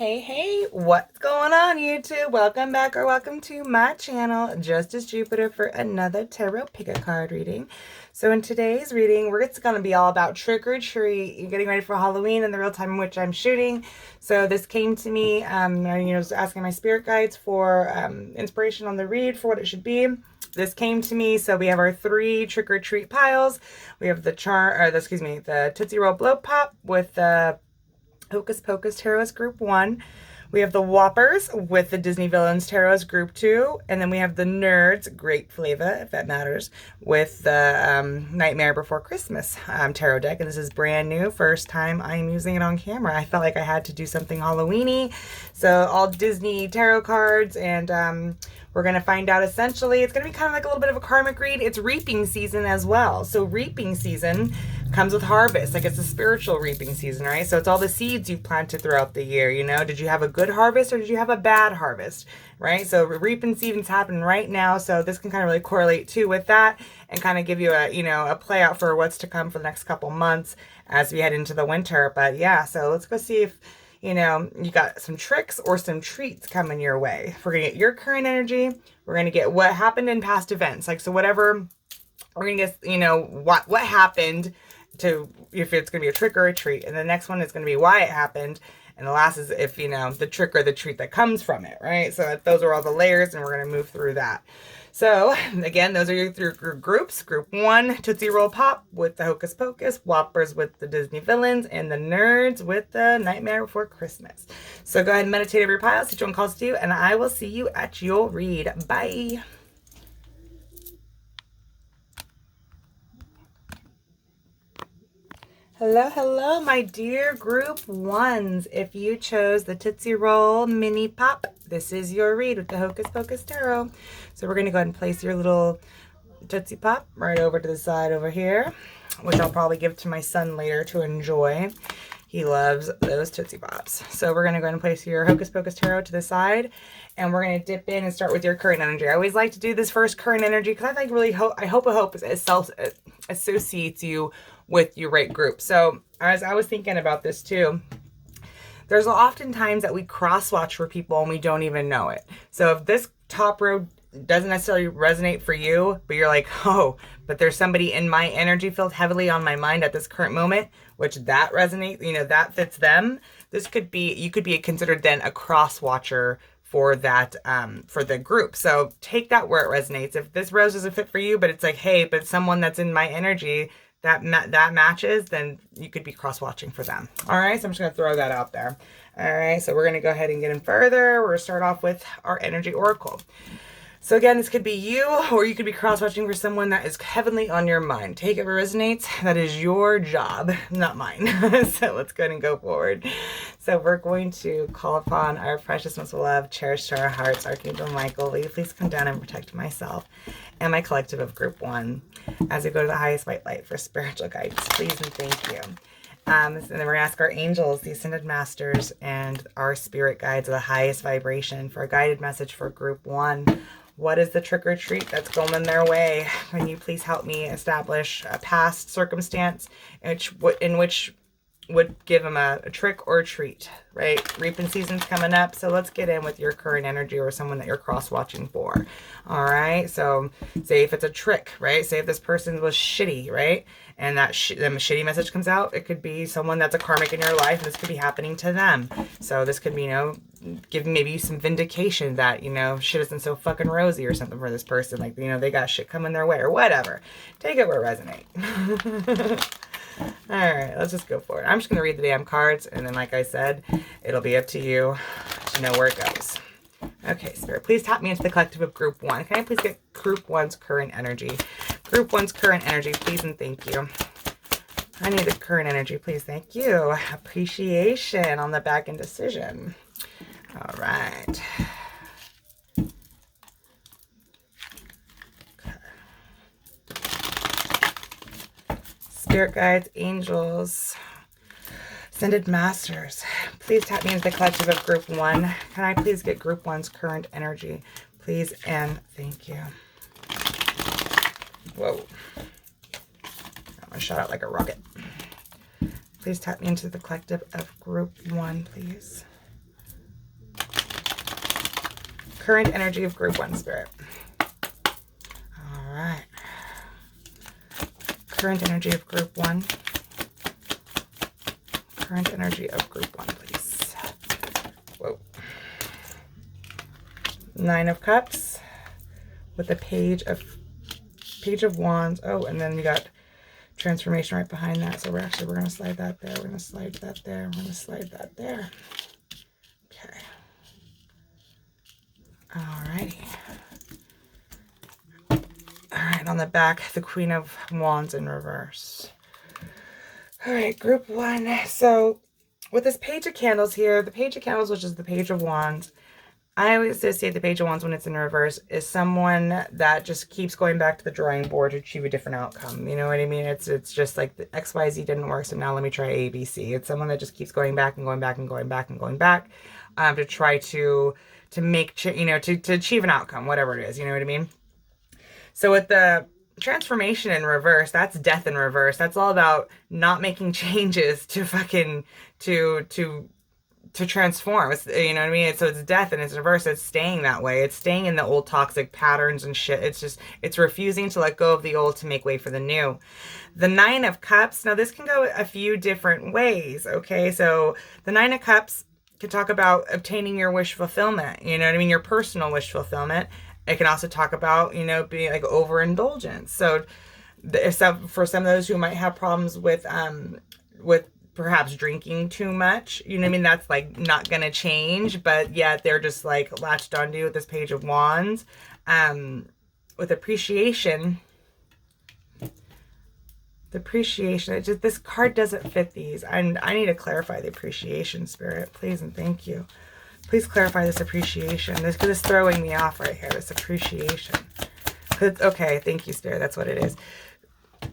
Hey, what's going on, YouTube? Welcome back or welcome to my channel, Justice Jupiter, for another tarot pick-a card reading. So in today's reading, it's going to be all about trick or treat. You're getting ready for Halloween and the real time in which I'm shooting. So this came to me, was asking my spirit guides for inspiration on the read for what it should be. This came to me, so we have our 3 trick or treat piles. We have the the Tootsie Roll Blow Pop with the Hocus Pocus Tarot as Group 1. We have the Whoppers with the Disney Villains Tarot as Group 2. And then we have the Nerds, great flavor, if that matters, with the Nightmare Before Christmas tarot deck. And this is brand new. First time I'm using it on camera. I felt like I had to do something Halloween-y. So all Disney tarot cards, and we're going to find out essentially, it's going to be kind of like a little bit of a karmic read. It's reaping season as well. So reaping season comes with harvest. Like, it's a spiritual reaping season, right? So it's all the seeds you've planted throughout the year, you know? Did you have a good harvest or did you have a bad harvest, right? So reaping season's happening right now. So this can kind of really correlate too with that and kind of give you a play out for what's to come for the next couple months as we head into the winter. But yeah, so let's go see if you got some tricks or some treats coming your way. We're going to get your current energy. We're going to get what happened in past events. Like, so whatever, we're going to get, what happened to, if it's going to be a trick or a treat. And the next one is going to be why it happened. And the last is if, the trick or the treat that comes from it, right? So those are all the layers, and we're going to move through that. So, again, those are your 3 groups. Group 1, Tootsie Roll Pop with the Hocus Pocus, Whoppers with the Disney Villains, and the Nerds with the Nightmare Before Christmas. So go ahead and meditate over your piles, each one calls to you, and I will see you at your read. Bye. Hello, my dear group ones. If you chose the Tootsie Roll Mini Pop, this is your read with the Hocus Pocus Tarot. So we're going to go ahead and place your little Tootsie Pop right over to the side over here, which I'll probably give to my son later to enjoy. He loves those Tootsie Pops. So we're going to go ahead and place your Hocus Pocus Tarot to the side, and we're going to dip in and start with your current energy. I always like to do this first current energy because I hope it associates you with your right group. So as I was thinking about this too, there's often times that we cross watch for people and we don't even know it. So if this top row doesn't necessarily resonate for you, but you're like, oh, but there's somebody in my energy field heavily on my mind at this current moment, which that resonates, that fits them. This could be, you could be considered then a cross watcher for that, for the group. So take that where it resonates. If this rose doesn't fit for you, but it's like, hey, but someone that's in my energy that matches, then you could be cross-watching for them. All right, so I'm just going to throw that out there. All right, so we're going to go ahead and get in further. We're going to start off with our energy oracle. So again, this could be you, or you could be cross-watching for someone that is heavily on your mind. Take it where it resonates. That is your job, not mine. So let's go ahead and go forward. So we're going to call upon our precious, most beloved, cherished to our hearts, Archangel Michael. Will you please come down and protect myself and my collective of Group 1 as we go to the highest white light for spiritual guidance, please and thank you. And then we're going to ask our angels, the ascended masters, and our spirit guides of the highest vibration for a guided message for Group 1. What is the trick or treat that's going their way? Can you please help me establish a past circumstance in which would give them a trick or a treat, right? Reaping season's coming up, so let's get in with your current energy or someone that you're cross-watching for. All right, so say if it's a trick, right? Say if this person was shitty, right? And that shitty message comes out, it could be someone that's a karmic in your life, and this could be happening to them. So this could be, giving maybe some vindication that, shit isn't so fucking rosy or something for this person. Like, they got shit coming their way or whatever. Take it where it resonates. All right, let's just go for it. I'm just going to read the damn cards, and then, like I said, it'll be up to you to know where it goes. Okay, Spirit, please tap me into the collective of Group 1. Can I please get Group 1's current energy? Group 1's current energy, please and thank you. I need the current energy, please, thank you. Appreciation on the back end decision. All right. Spirit guides, angels, ascended masters, please tap me into the collective of Group 1. Can I please get Group 1's current energy? Please and thank you. Whoa. I'm going to shot out like a rocket. Please tap me into the collective of Group 1, please. Current energy of group 1, Spirit. All right. Current energy of group 1. Current energy of group 1, please. Whoa. 9 of Cups with the Page of Wands. Oh, and then you got transformation right behind that. So we're going to slide that there. We're going to slide that there. We're going to slide that there. Okay. Alrighty. Alright, on the back, the Queen of Wands in reverse. Alright, group 1. So with this Page of Candles here, the Page of Candles, which is the Page of Wands, I always associate the Page of Wands when it's in reverse is someone that just keeps going back to the drawing board to achieve a different outcome. You know what I mean? It's just like the XYZ didn't work, so now let me try ABC. It's someone that just keeps going back and going back and going back and going back to try to make, to achieve an outcome, whatever it is. You know what I mean? So with the transformation in reverse, that's death in reverse. That's all about not making changes to to transform. It's, you know what I mean? So it's death and it's reverse. It's staying that way. It's staying in the old toxic patterns and shit. It's refusing to let go of the old to make way for the new. The 9 of Cups. Now this can go a few different ways. Okay. So the 9 of Cups can talk about obtaining your wish fulfillment. You know what I mean? Your personal wish fulfillment. It can also talk about, being like overindulgence. So for some of those who might have problems with perhaps drinking too much, you know what I mean? That's like not going to change, but yet they're just like latched onto with this Page of Wands. With appreciation, this card doesn't fit these. And I need to clarify the appreciation, Spirit, please and thank you. Please clarify this appreciation. Because it's throwing me off right here, this appreciation. Okay, thank you, Spirit. That's what it is.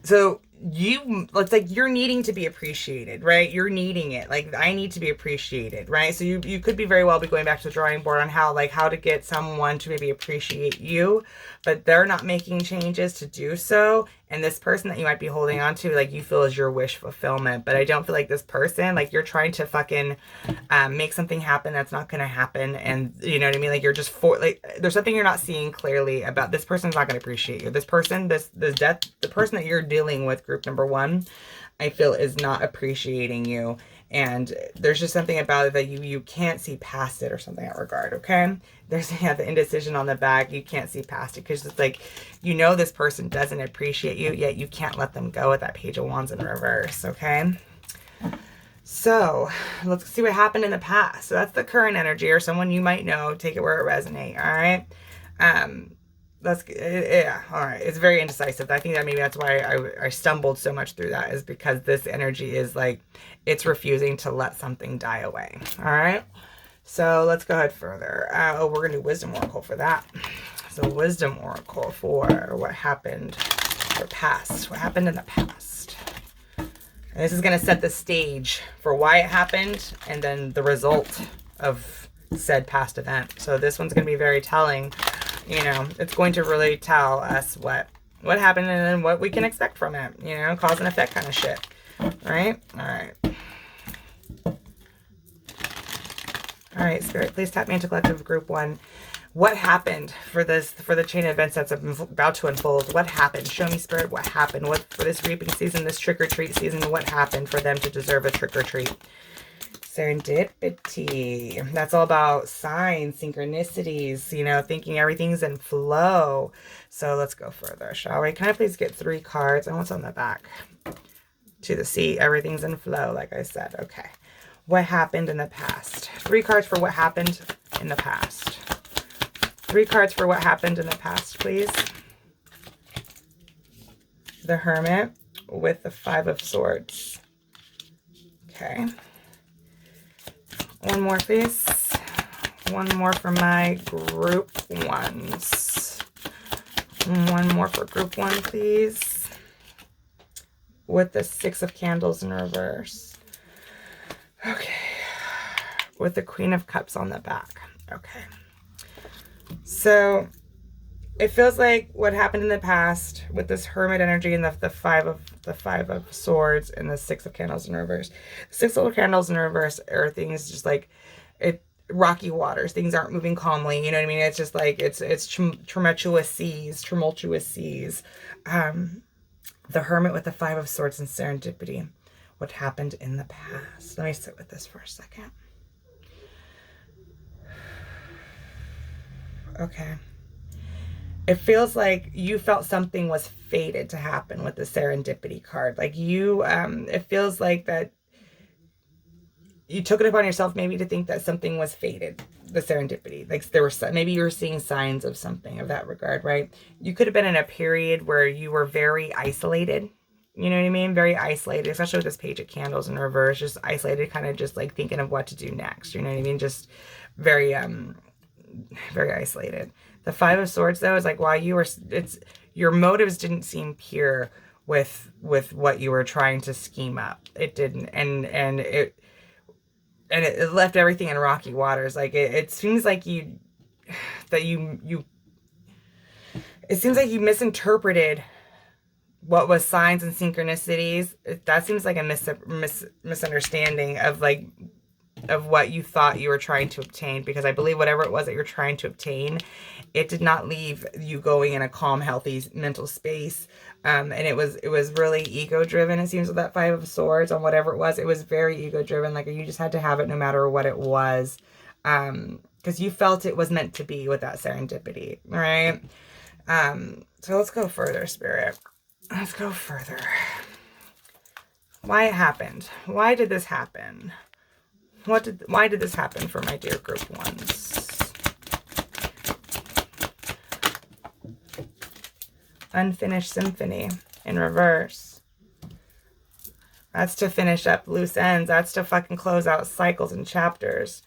So it's like you're needing to be appreciated, right? You're needing it. Like, I need to be appreciated, right? So you could be very well be going back to the drawing board on how to get someone to maybe appreciate you, but they're not making changes to do so. And this person that you might be holding on to, like, you feel is your wish fulfillment. But I don't feel like this person, like, you're trying to fucking make something happen that's not going to happen. And you know what I mean? Like, you're just there's something you're not seeing clearly about this person's not going to appreciate you. This person, the person that you're dealing with, group number 1, I feel is not appreciating you. And there's just something about it that you can't see past it or something in that regard, okay? There's the indecision on the back. You can't see past it because it's like, this person doesn't appreciate you, yet you can't let them go with that Page of Wands in reverse, okay? So let's see what happened in the past. So that's the current energy, or someone you might know. Take it where it resonates, all right? All right. It's very indecisive. I think that maybe that's why I stumbled so much through that, is because this energy is like, it's refusing to let something die away. All right. So let's go ahead further. We're going to do Wisdom Oracle for that. So Wisdom Oracle for what happened or past. What happened in the past. And this is going to set the stage for why it happened and then the result of said past event. So this one's going to be very telling. It's going to really tell us what happened and then what we can expect from it. Cause and effect kind of shit. Right? All right. All right, Spirit, please tap me into collective group 1. What happened for the chain of events that's about to unfold? What happened? Show me, Spirit, what happened? What for this reaping season, this trick-or-treat season, what happened for them to deserve a trick-or-treat? Serendipity. That's all about signs, synchronicities, thinking everything's in flow. So let's go further, shall we? Can I please get 3 cards? And what's on the back? To the sea. Everything's in flow, like I said. Okay. What happened in the past? 3 cards for what happened in the past. 3 cards for what happened in the past, please. The Hermit with the 5 of Swords. Okay. One more, please. One more for my group 1s. One more for group 1, please. With the 6 of Candles in reverse. Okay. With the Queen of Cups on the back. Okay. So it feels like what happened in the past with this Hermit energy and the 5 of Swords and the 6 of Candles in reverse. 6 of Candles in reverse are things just like it. rocky waters. Things aren't moving calmly. You know what I mean? It's just like, it's tumultuous seas, the Hermit with the Five of Swords and serendipity. What happened in the past? Let me sit with this for a second. Okay. It feels like you felt something was fated to happen with the serendipity card. Like you, it feels like that you took it upon yourself maybe to think that something was fated, the serendipity. Like there were, maybe you were seeing signs of something of that regard, right? You could have been in a period where you were very isolated. You know what I mean? Very isolated, especially with this Page of Candles in reverse, just isolated, kind of just like thinking of what to do next. You know what I mean? Just very, very isolated. The Five of Swords, though, is like, wow, your motives didn't seem pure with what you were trying to scheme up. It didn't. And it left everything in rocky waters. Like it seems like you misinterpreted what was signs and synchronicities. That seems like a misunderstanding of what you thought you were trying to obtain, because I believe whatever it was that you're trying to obtain, it did not leave you going in a calm, healthy mental space. And it was really ego driven. It seems with that Five of Swords on whatever it was very ego driven. Like you just had to have it no matter what it was. Because you felt it was meant to be with that serendipity, right? So let's go further, Spirit. Let's go further. Why it happened? Why did this happen? Why did this happen for my dear group ones? Unfinished Symphony in reverse. That's to finish up loose ends. That's to fucking close out cycles and chapters.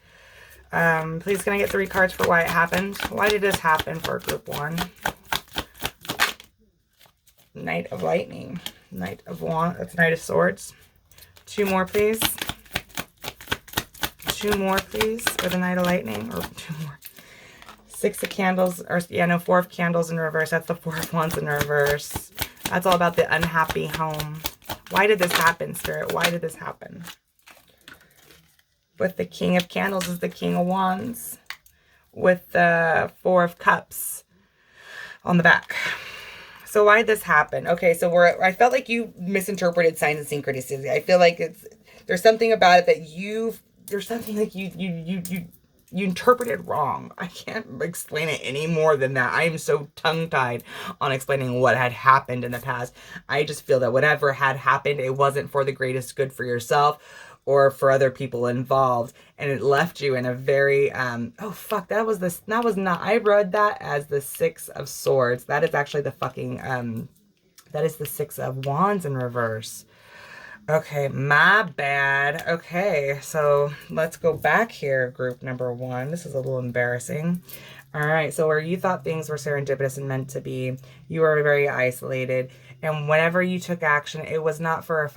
Please can I get 3 cards for why it happened? Why did this happen for group 1? Knight of Lightning. Knight of Wands. That's Knight of Swords. 2 more, please. 2 more, please, for the Knight of Lightning, or 2 more. 6 of Candles, or yeah, no, 4 of Candles in reverse. That's the 4 of Wands in reverse. That's all about the unhappy home. Why did this happen, Spirit? Why did this happen? With the King of Candles is the King of Wands, with the 4 of Cups on the back. So why did this happen? Okay, so I felt like you misinterpreted signs and synchronicity. I feel like there's something about it that there's something like you interpreted wrong. I can't explain it any more than that. I am so tongue-tied on explaining what had happened in the past. I just feel that whatever had happened, it wasn't for the greatest good for yourself or for other people involved, and it left you in a very oh fuck, that was not, I read that as the 6 of Swords. That is actually the fucking that is the 6 of Wands in reverse. Okay, my bad. Okay, so let's go back here, group number 1. This is a little embarrassing. All right, so where you thought things were serendipitous and meant to be, you were very isolated. And whenever you took action, it was not for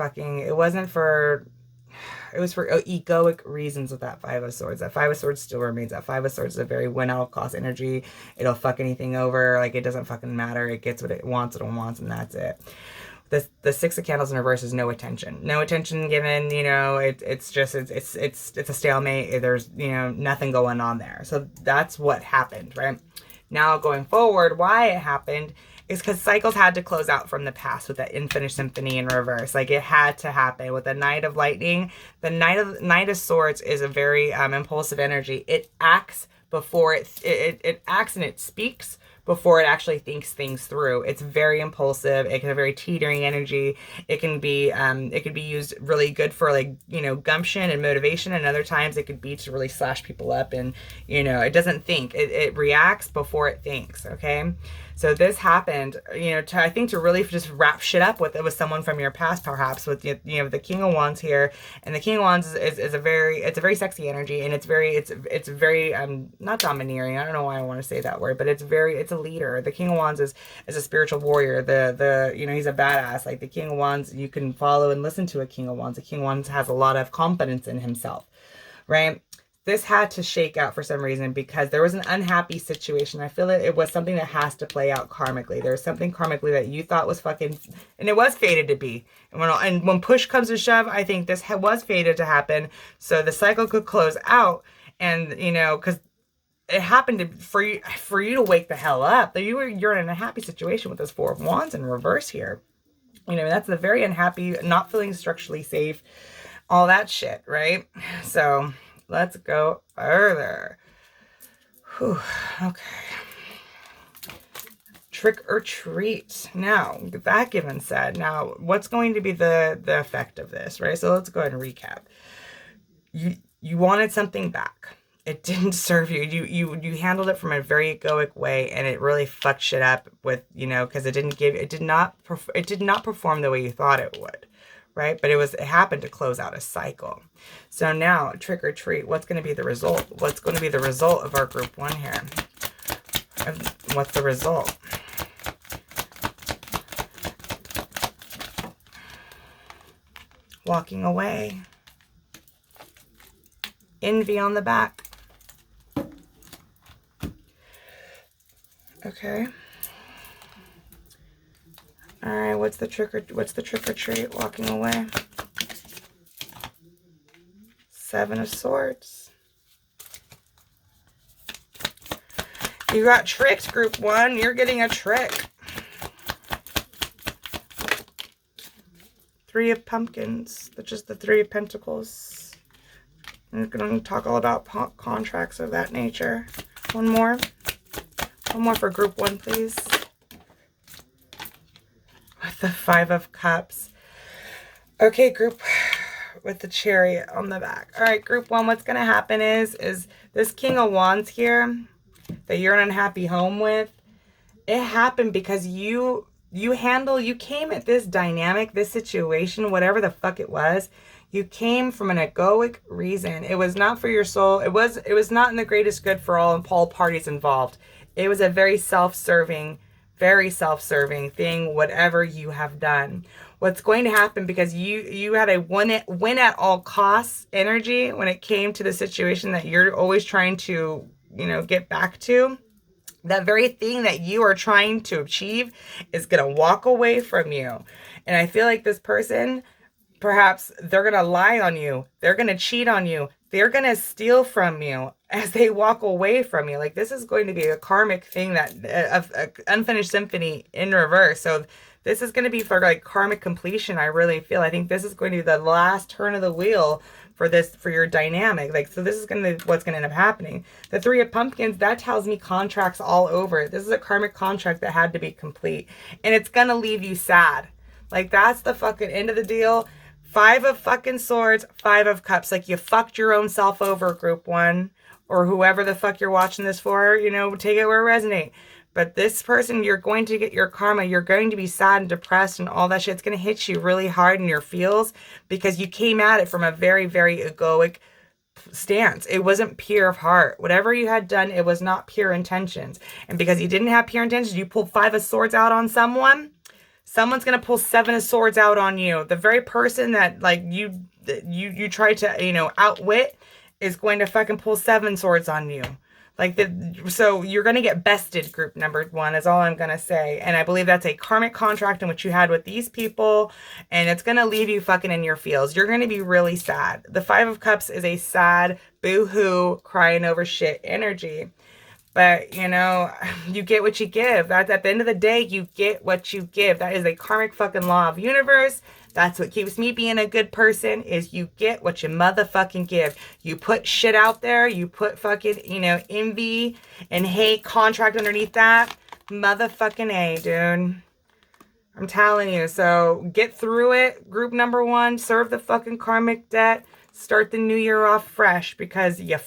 it was for egoic reasons with that 5 of Swords. That 5 of Swords still remains. That 5 of Swords is a very win at all cost energy. It'll fuck anything over. Like, it doesn't fucking matter. It gets what it wants, and that's it. The 6 of Candles in reverse is no attention. No attention given, you know, it's a stalemate. There's, you know, nothing going on there. So that's what happened, right? Now going forward, why it happened is because cycles had to close out from the past with that Unfinished Symphony in reverse. Like, it had to happen. With the Knight of Lightning, the Knight of Swords is a very impulsive energy. It acts before it acts, and it speaks before it actually thinks things through. It's very impulsive. It can have very teetering energy. It can be used really good for, like, you know, gumption and motivation, and other times it could be to really slash people up. And, you know, it doesn't think. It reacts before it thinks, okay? So this happened, you know, I think to really just wrap shit up with it with someone from your past, perhaps, with, you know, the King of Wands here. And the King of Wands is a very sexy energy, and it's very not domineering. I don't know why I want to say that word, but it's a leader. The King of Wands is a spiritual warrior. You know, he's a badass. Like, the King of Wands, you can follow and listen to a King of Wands. The King of Wands has a lot of confidence in himself, right? This had to shake out for some reason because there was an unhappy situation. I feel it was something that has to play out karmically. There's something karmically that you thought was fucking, and it was fated to be. And when push comes to shove, I think this was fated to happen so the cycle could close out. And, you know, because it happened for you to wake the hell up. You're in a happy situation with this Four of Wands in reverse here. You know, that's the very unhappy, not feeling structurally safe, all that shit, right? So let's go further. Whew, okay. Trick or treat. Now, that given said, now what's going to be the effect of this, right? So let's go ahead and recap. You wanted something back. It didn't serve you. You handled it from a very egoic way, and it really fucked shit up with, you know, because it did not perform the way you thought it would, right? But it happened to close out a cycle. So now, trick or treat. What's going to be the result? What's going to be the result of our group 1 here? What's the result? Walking away. Envy on the back. Okay. All right, what's the trick or treat? Walking away. 7 of Swords. You got tricked, group 1. You're getting a trick. 3 of Pumpkins, which is the 3 of Pentacles. I'm going to talk all about contracts of that nature. One more. One more for group 1, please. With the 5 of Cups. Okay, group, with the Chariot on the back. All right, group 1, what's going to happen is this King of Wands here that you're in an unhappy home with, it happened because you came at this dynamic, this situation, whatever the fuck it was, you came from an egoic reason. It was not for your soul. It was not in the greatest good for all parties involved. It was a very self-serving thing, whatever you have done. What's going to happen, because you had a win at all costs energy when it came to the situation that you're always trying to, you know, get back to. That very thing that you are trying to achieve is going to walk away from you. And I feel like this person, perhaps they're going to lie on you. They're going to cheat on you. They're going to steal from you as they walk away from you. Like, this is going to be a karmic thing, that a unfinished symphony in reverse. So this is going to be for like karmic completion. I really feel. I think this is going to be the last turn of the wheel for your dynamic. Like, so this is what's going to end up happening. The 3 of Pumpkins, that tells me contracts all over. This is a karmic contract that had to be complete, and it's going to leave you sad. Like, that's the fucking end of the deal. 5 of fucking Swords, 5 of Cups. Like, you fucked your own self over, group 1, or whoever the fuck you're watching this for, you know, take it where it resonates. But this person, you're going to get your karma. You're going to be sad and depressed and all that shit. It's going to hit you really hard in your feels, because you came at it from a very, very egoic stance. It wasn't pure of heart. Whatever you had done, it was not pure intentions. And because you didn't have pure intentions, you pulled 5 of Swords out on someone. Someone's going to pull 7 of Swords out on you. The very person that, like, you tried to, you know, outwit is going to fucking pull 7 swords on you. Like, so you're going to get bested, group number 1, is all I'm going to say. And I believe that's a karmic contract in which you had with these people. And it's going to leave you fucking in your feels. You're going to be really sad. The 5 of Cups is a sad, boo-hoo, crying over shit energy. But, you know, you get what you give. That's, at the end of the day, you get what you give. That is a karmic fucking law of universe. That's what keeps me being a good person, is you get what you motherfucking give. You put shit out there. You put fucking, you know, envy and hate contract underneath that. Motherfucking A, dude. I'm telling you. So get through it. Group number 1, serve the fucking karmic debt. Start the new year off fresh, because you're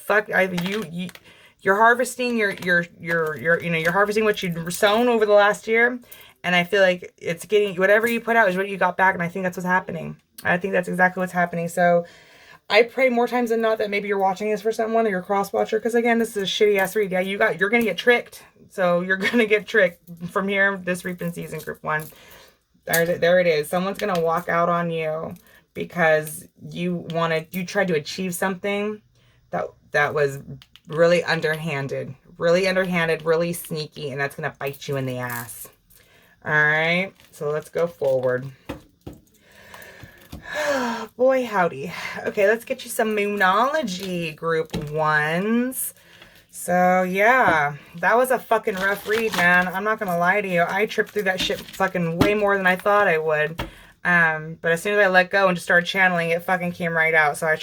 harvesting you're harvesting what you've sown over the last year. And I feel like it's getting, whatever you put out is what you got back. And I think that's what's happening. I think that's exactly what's happening. So I pray more times than not that maybe you're watching this for someone, or you're a cross watcher. Because again, this is a shitty ass read. Yeah, you're going to get tricked. So you're going to get tricked from here this reaping season, group 1. There it is. Someone's going to walk out on you because you tried to achieve something that was really underhanded, really sneaky. And that's going to bite you in the ass. All right, so let's go forward. Boy, howdy. Okay, let's get you some Moonology group ones. So, yeah, that was a fucking rough read, man. I'm not gonna lie to you. I tripped through that shit fucking way more than I thought I would. But as soon as I let go and just started channeling, it fucking came right out. So I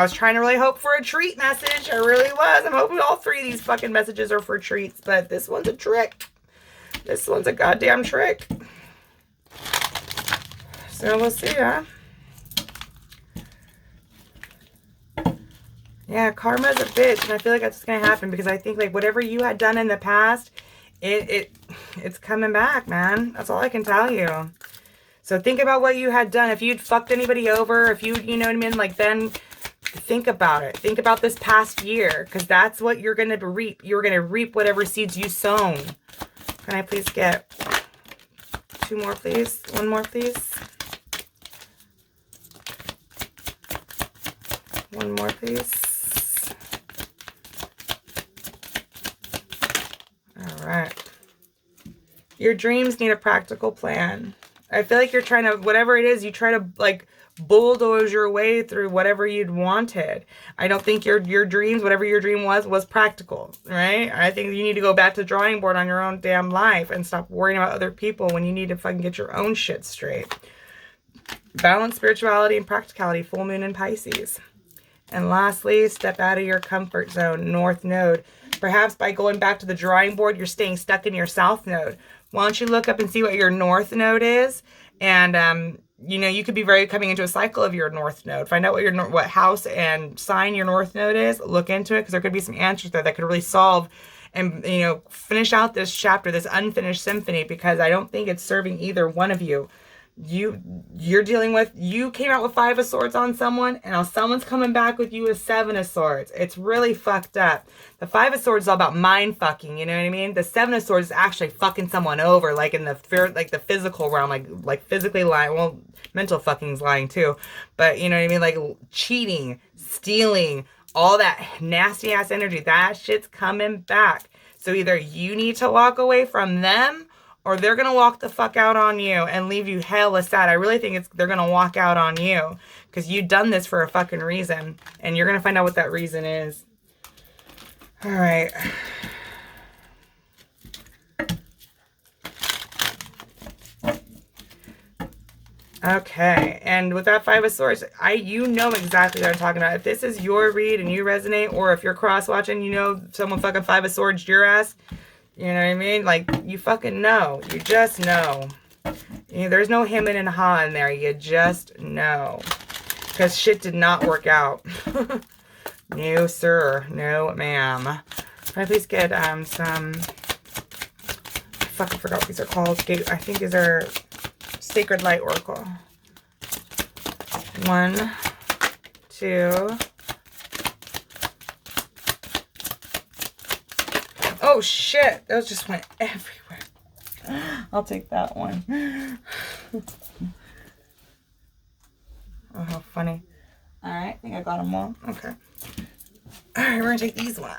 was trying to really hope for a treat message. I really was. I'm hoping all three of these fucking messages are for treats, but this one's a trick. This one's a goddamn trick. So we'll see, huh? Yeah, karma's a bitch, and I feel like that's gonna happen because I think like whatever you had done in the past, it's coming back, man. That's all I can tell you. So think about what you had done. If you'd fucked anybody over, if you know what I mean, like then think about it. Think about this past year, because that's what you're gonna reap. You're gonna reap whatever seeds you sown. Can I please get 2 more, please? 1 more, please. 1 more, please. All right. Your dreams need a practical plan. I feel like you're trying to, whatever it is, you try to like bulldoze your way through whatever you'd wanted. I don't think your dreams, whatever your dream was practical, right? I think you need to go back to the drawing board on your own damn life and stop worrying about other people when you need to fucking get your own shit straight. Balance spirituality and practicality, full moon in Pisces. And lastly, step out of your comfort zone, North Node. Perhaps by going back to the drawing board, you're staying stuck in your South Node. Why don't you look up and see what your North Node is? And, you know, you could be coming into a cycle of your North Node. Find out what house and sign your North Node is. Look into it, because there could be some answers there that could really solve and, you know, finish out this chapter, this unfinished symphony, because I don't think it's serving either one of you. You're dealing with, you came out with 5 of Swords on someone, and now someone's coming back with you with 7 of Swords. It's really fucked up. The 5 of Swords is all about mind fucking, you know what I mean? The 7 of Swords is actually fucking someone over, like in the physical realm, like physically lying. Well, mental fucking's lying too, but you know what I mean? Like cheating, stealing, all that nasty ass energy. That shit's coming back. So either you need to walk away from them, or they're going to walk the fuck out on you and leave you hella sad. I really think they're going to walk out on you, because you've done this for a fucking reason. And you're going to find out what that reason is. All right. Okay. And with that 5 of Swords, you know exactly what I'm talking about. If this is your read and you resonate, or if you're cross-watching, you know someone fucking 5 of Swords your ass. You know what I mean? Like, you fucking know. You just know. You know, there's no hemming and hawing in there. You just know. Because shit did not work out. No, sir. No, ma'am. Can I please get some... I fucking forgot what these are called. I think these are Sacred Light Oracle. 1, 2... Oh shit, those just went everywhere. I'll take that one. Oh, how funny. Alright, I think I got them all. Okay. Alright, we're gonna take these ones.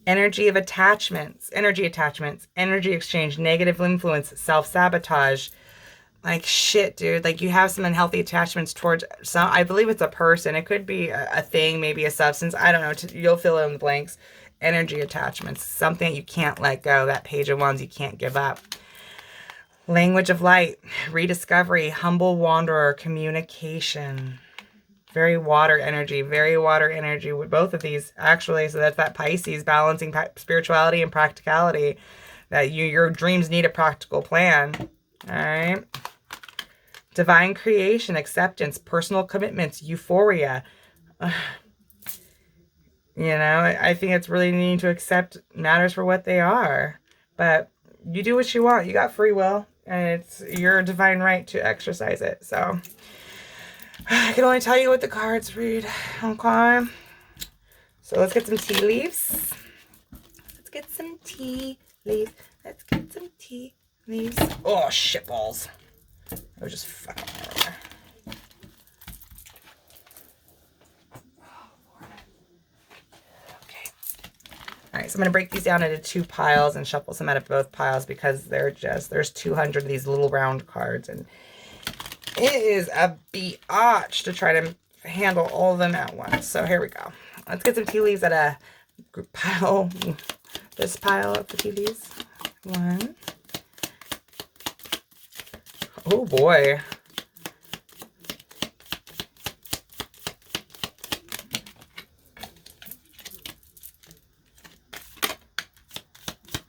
Energy attachments, energy exchange, negative influence, self-sabotage. Like, shit, dude. Like, you have some unhealthy attachments towards some... I believe it's a person. It could be a thing, maybe a substance. I don't know. You'll fill in the blanks. Energy attachments. Something you can't let go. That Page of Wands you can't give up. Language of light. Rediscovery. Humble wanderer. Communication. Very water energy. Very water energy with both of these, actually. So that's that Pisces, balancing spirituality and practicality. That your dreams need a practical plan. All right. Divine creation, acceptance, personal commitments, euphoria. You know, I think it's really needing to accept matters for what they are. But you do what you want. You got free will, and it's your divine right to exercise it. So I can only tell you what the cards read. Okay. So let's get some tea leaves. Let's get some tea leaves. Let's get some tea leaves. Oh, shit balls. I was just fucking everywhere. Oh, Lord. Okay. All right, so I'm going to break these down into 2 piles and shuffle some out of both piles because there's 200 of these little round cards. And it is a biatch to try to handle all of them at once. So here we go. Let's get some tea leaves at a group pile. This pile of the tea leaves. 1. Oh boy.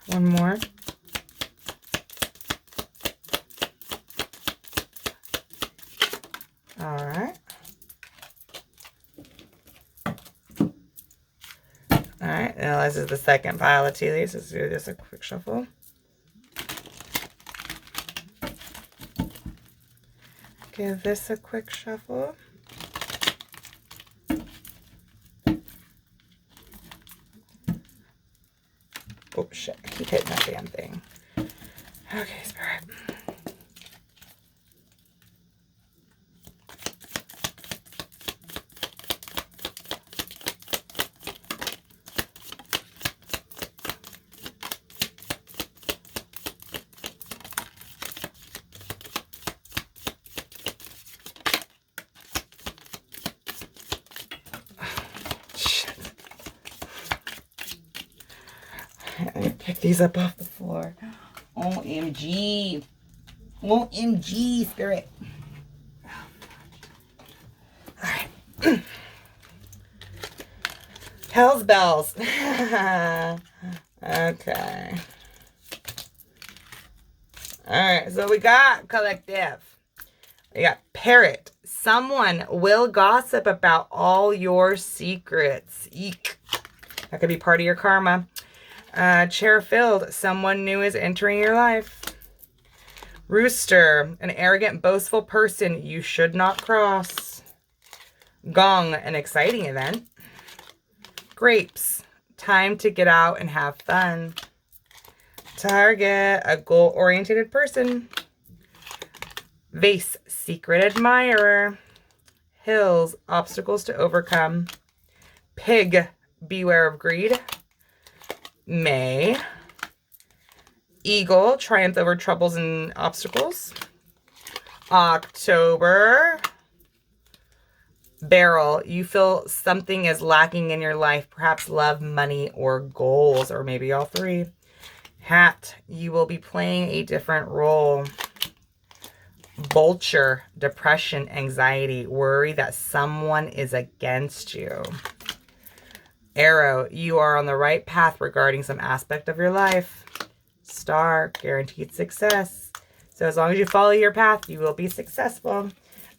One more. All right. All right, now this is the second pile of tea leaves. Let's do this a quick shuffle. Give this a quick shuffle. Oh shit, I keep hitting that damn thing. Okay, Spirit. Let me pick these up off the floor. OMG. OMG, Spirit. Alright. Hell's bells. Okay. Alright, so we got collective. We got parrot. Someone will gossip about all your secrets. Eek. That could be part of your karma. Chair filled. Someone new is entering your life. Rooster. An arrogant, boastful person you should not cross. Gong. An exciting event. Grapes. Time to get out and have fun. Target. A goal-oriented person. Vase. Secret admirer. Hills. Obstacles to overcome. Pig. Beware of greed. May. Eagle. Triumph over troubles and obstacles. October. Barrel. You feel something is lacking in your life. Perhaps love, money, or goals. Or maybe all 3. Hat. You will be playing a different role. Vulture. Depression, anxiety, worry that someone is against you. Arrow, you are on the right path regarding some aspect of your life. Star, guaranteed success. So as long as you follow your path, you will be successful. All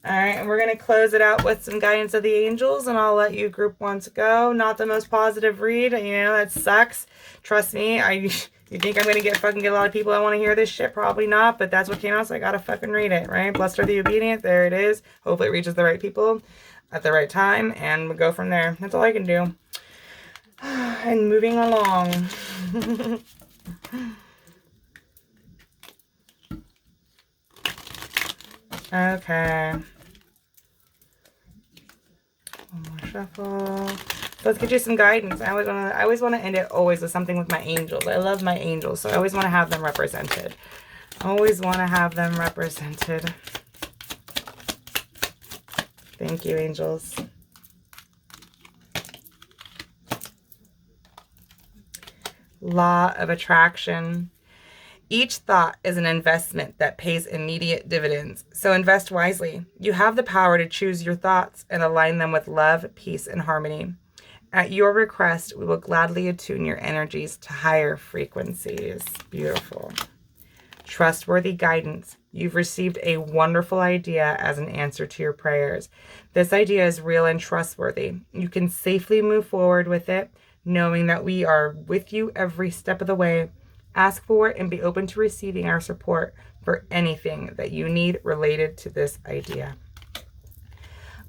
right, and we're going to close it out with some guidance of the angels, and I'll let you group 1 go. Not the most positive read. You know, that sucks. Trust me, you think I'm going to get a lot of people that want to hear this shit? Probably not, but that's what came out, so I got to fucking read it, right? Blessed are the obedient. There it is. Hopefully it reaches the right people at the right time, and we'll go from there. That's all I can do. And moving along. Okay. One more shuffle. Let's get you some guidance. I always want to end it always with something with my angels. I love my angels, so I always want to have them represented. Always want to have them represented. Thank you, angels. Law of attraction. Each thought is an investment that pays immediate dividends. So invest wisely. You have the power to choose your thoughts and align them with love, peace, and harmony. At your request, we will gladly attune your energies to higher frequencies. Beautiful. Trustworthy guidance. You've received a wonderful idea as an answer to your prayers. This idea is real and trustworthy. You can safely move forward with it, knowing that we are with you every step of the way. Ask for it and be open to receiving our support for anything that you need related to this idea.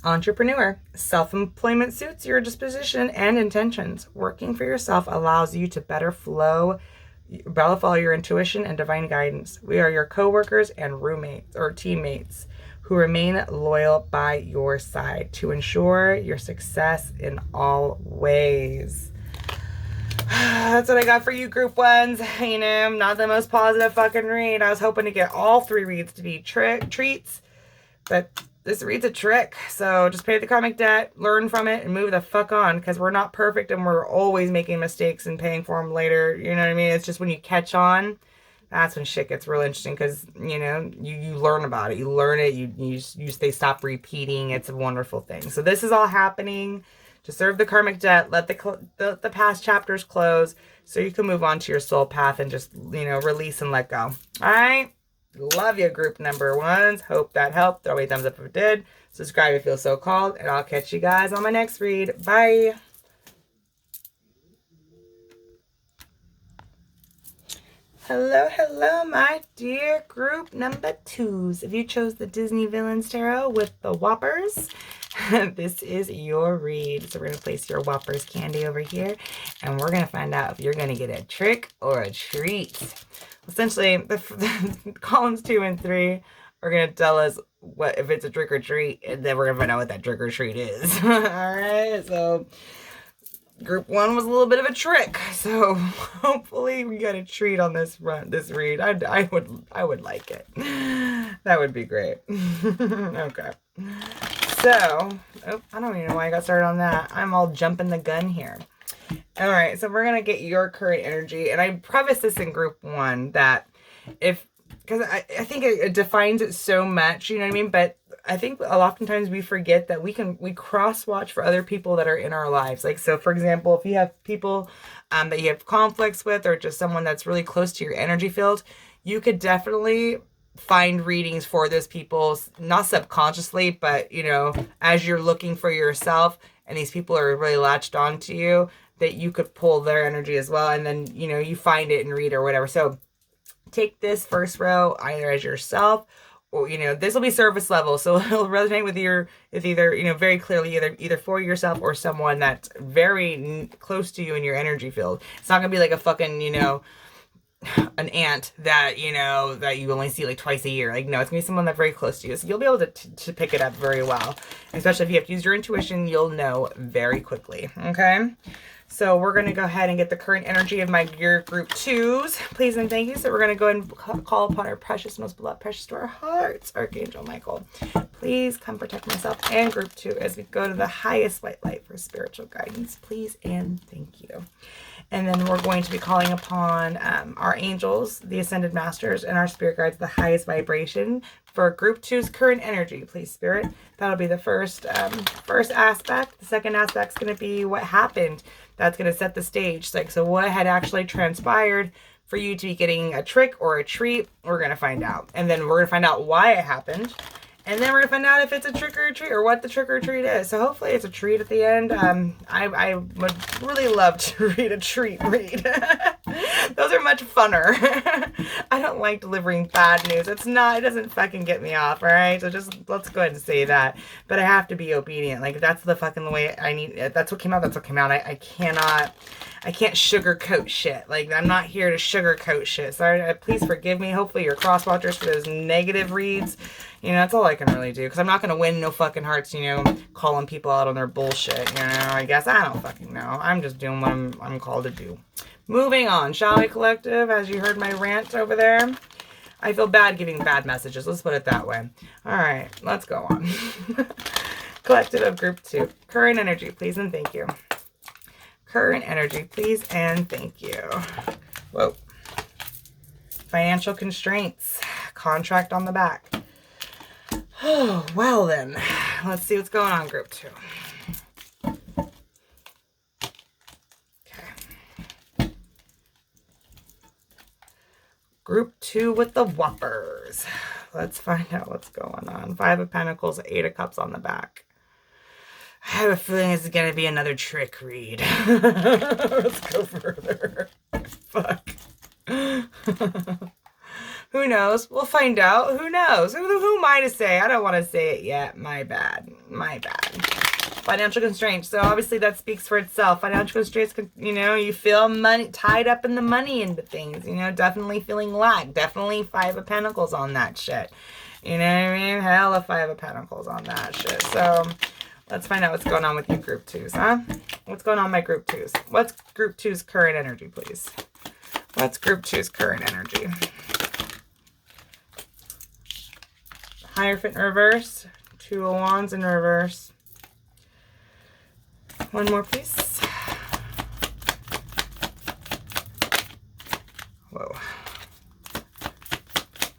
Entrepreneur. Self-employment suits your disposition and intentions. Working for yourself allows you to better follow your intuition and divine guidance. We are your co-workers and roommates or teammates who remain loyal by your side to ensure your success in all ways. That's what I got for you, group ones. You know, not the most positive fucking read. I was hoping to get all 3 reads to be treats, but this read's a trick. So just pay the karmic debt, learn from it, and move the fuck on, because we're not perfect and we're always making mistakes and paying for them later. You know what I mean? It's just when you catch on, that's when shit gets real interesting, because, you know, you learn about it. You learn it. They stop repeating. It's a wonderful thing. So this is all happening to serve the karmic debt. Let the past chapters close so you can move on to your soul path and just, you know, release and let go. All right? Love you, group number ones. Hope that helped. Throw me a thumbs up if it did. Subscribe if you feel so called. And I'll catch you guys on my next read. Bye. Hello, hello, my dear group number 2s. If you chose the Disney Villains Tarot with the Whoppers, this is your read. So we're going to place your Whoppers candy over here, and we're going to find out if you're going to get a trick or a treat. Essentially, the columns 2 and 3 are going to tell us what if it's a trick or treat, and then we're going to find out what that trick or treat is. All right, so group 1 was a little bit of a trick, so hopefully we got a treat on this read. I would like it. That would be great. Okay. So, I don't even know why I got started on that. I'm all jumping the gun here. All right, so we're gonna get your current energy, and I preface this in group 1 that because I think it defines it so much, you know what I mean? But I think oftentimes we forget that we cross watch for other people that are in our lives. Like, so for example, if you have people that you have conflicts with, or just someone that's really close to your energy field, you could definitely find readings for those people, not subconsciously, but, you know, as you're looking for yourself and these people are really latched onto you, that you could pull their energy as well. And then, you know, you find it and read or whatever. So take this first row either as yourself, or, you know, this will be surface level, so it'll resonate with either, you know, very clearly either for yourself or someone that's very close to you in your energy field. It's not gonna be like a fucking, you know, an aunt that, you know, that you only see like twice a year. Like, no, it's gonna be someone that's very close to you, so you'll be able to pick it up very well. Especially if you have to use your intuition, you'll know very quickly. Okay. So we're going to go ahead and get the current energy of my gear group 2s. Please and thank you. So we're going to go and call upon our precious, most beloved, precious to our hearts, Archangel Michael. Please come protect myself and group 2 as we go to the highest white light for spiritual guidance. Please and thank you. And then we're going to be calling upon our angels, the ascended masters, and our spirit guides, the highest vibration for group 2's current energy. Please, spirit. That'll be the first aspect. The second aspect is going to be what happened. That's going to set the stage. Like, so what had actually transpired for you to be getting a trick or a treat? We're going to find out. And then we're going to find out why it happened. And then we're going to find out if it's a trick or a treat, or what the trick or treat is. So hopefully it's a treat at the end. I would really love to read a treat read. Those are much funner. I don't like delivering bad news. It doesn't fucking get me off, all right? So just, let's go ahead and say that. But I have to be obedient. Like, that's the fucking way I need, that's what came out, that's what came out. I can't sugarcoat shit. Like, I'm not here to sugarcoat shit. So please forgive me. Hopefully you're cross watchers for those negative reads. You know, that's all I can really do. Because I'm not going to win no fucking hearts, you know, calling people out on their bullshit. You know, I guess. I don't fucking know. I'm just doing what I'm called to do. Moving on. Shall we, collective? As you heard my rant over there. I feel bad giving bad messages. Let's put it that way. All right. Let's go on. Collective of group 2. Current energy, please and thank you. Current energy, please and thank you. Whoa. Financial constraints. Contract on the back. Oh, well then. Let's see what's going on, group 2. Okay. Group 2 with the Whoppers. Let's find out what's going on. 5 of Pentacles, 8 of Cups on the back. I have a feeling this is going to be another trick read. Let's go further. Fuck. Who knows? We'll find out. Who knows? Who am I to say? I don't want to say it yet. My bad. My bad. Financial constraints. So obviously that speaks for itself. Financial constraints, you know, you feel money tied up in the money into things. You know, definitely feeling lack. Definitely 5 of Pentacles on that shit. You know what I mean? Hella 5 of Pentacles on that shit. So Let's find out what's going on with you group 2s, huh? What's going on, my group 2s? What's group 2's current energy, please? What's group 2's current energy? Hierophant in reverse. 2 of Wands in reverse. One more, please. Whoa.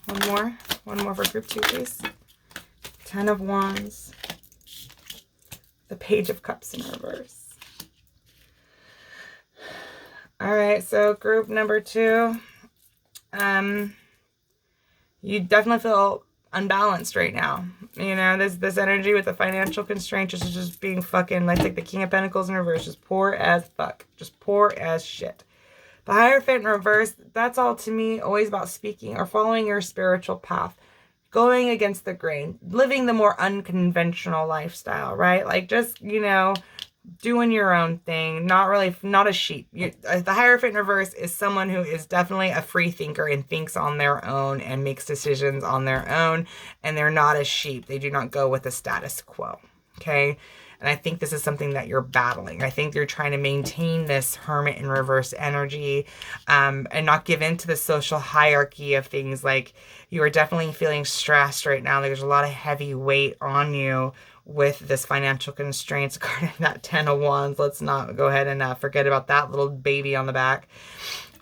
One more. One more for group 2, please. 10 of Wands. The Page of Cups in reverse. All right, so group number 2. You definitely feel unbalanced right now. You know, this energy with the financial constraint is just being fucking, like the King of Pentacles in reverse, just poor as fuck. Just poor as shit. The Hierophant in reverse, that's all to me always about speaking or following your spiritual path. Going against the grain. Living the more unconventional lifestyle, right? Like just, you know, doing your own thing. Not a sheep. The Hierophant in reverse is someone who is definitely a free thinker and thinks on their own and makes decisions on their own. And they're not a sheep. They do not go with the status quo. Okay? And I think this is something that you're battling. I think you're trying to maintain this Hermit in reverse energy and not give in to the social hierarchy of things. Like you are definitely feeling stressed right now. There's a lot of heavy weight on you with this financial constraints. Regarding that 10 of Wands, let's not go ahead and forget about that little baby on the back.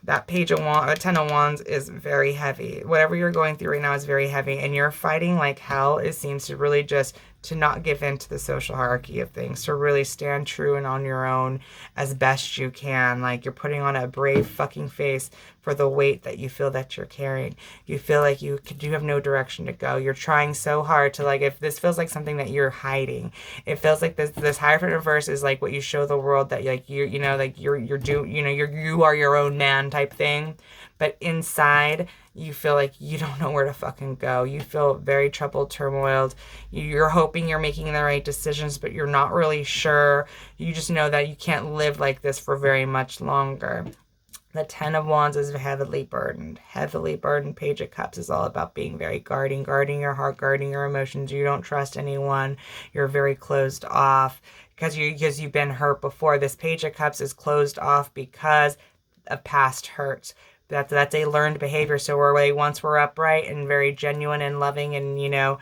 That Page of Wands, 10 of Wands is very heavy. Whatever you're going through right now is very heavy, and you're fighting like hell. It seems to really just to not give in to the social hierarchy of things, to really stand true and on your own as best you can. Like you're putting on a brave fucking face for the weight that you feel that you're carrying. You feel like you have no direction to go. You're trying so hard to, like, if this feels like something that you're hiding, it feels like this Hierophant reverse is like what you show the world, that like you are your own man type thing. But inside, you feel like you don't know where to fucking go. You feel very troubled, turmoiled. You're hoping you're making the right decisions, but you're not really sure. You just know that you can't live like this for very much longer. The 10 of Wands is heavily burdened. Heavily burdened. Page of Cups is all about being very guarding your heart, guarding your emotions. You don't trust anyone. You're very closed off because you've been hurt before. This Page of Cups is closed off because of past hurts. That's a learned behavior. So where they once were upright and very genuine and loving and, you know,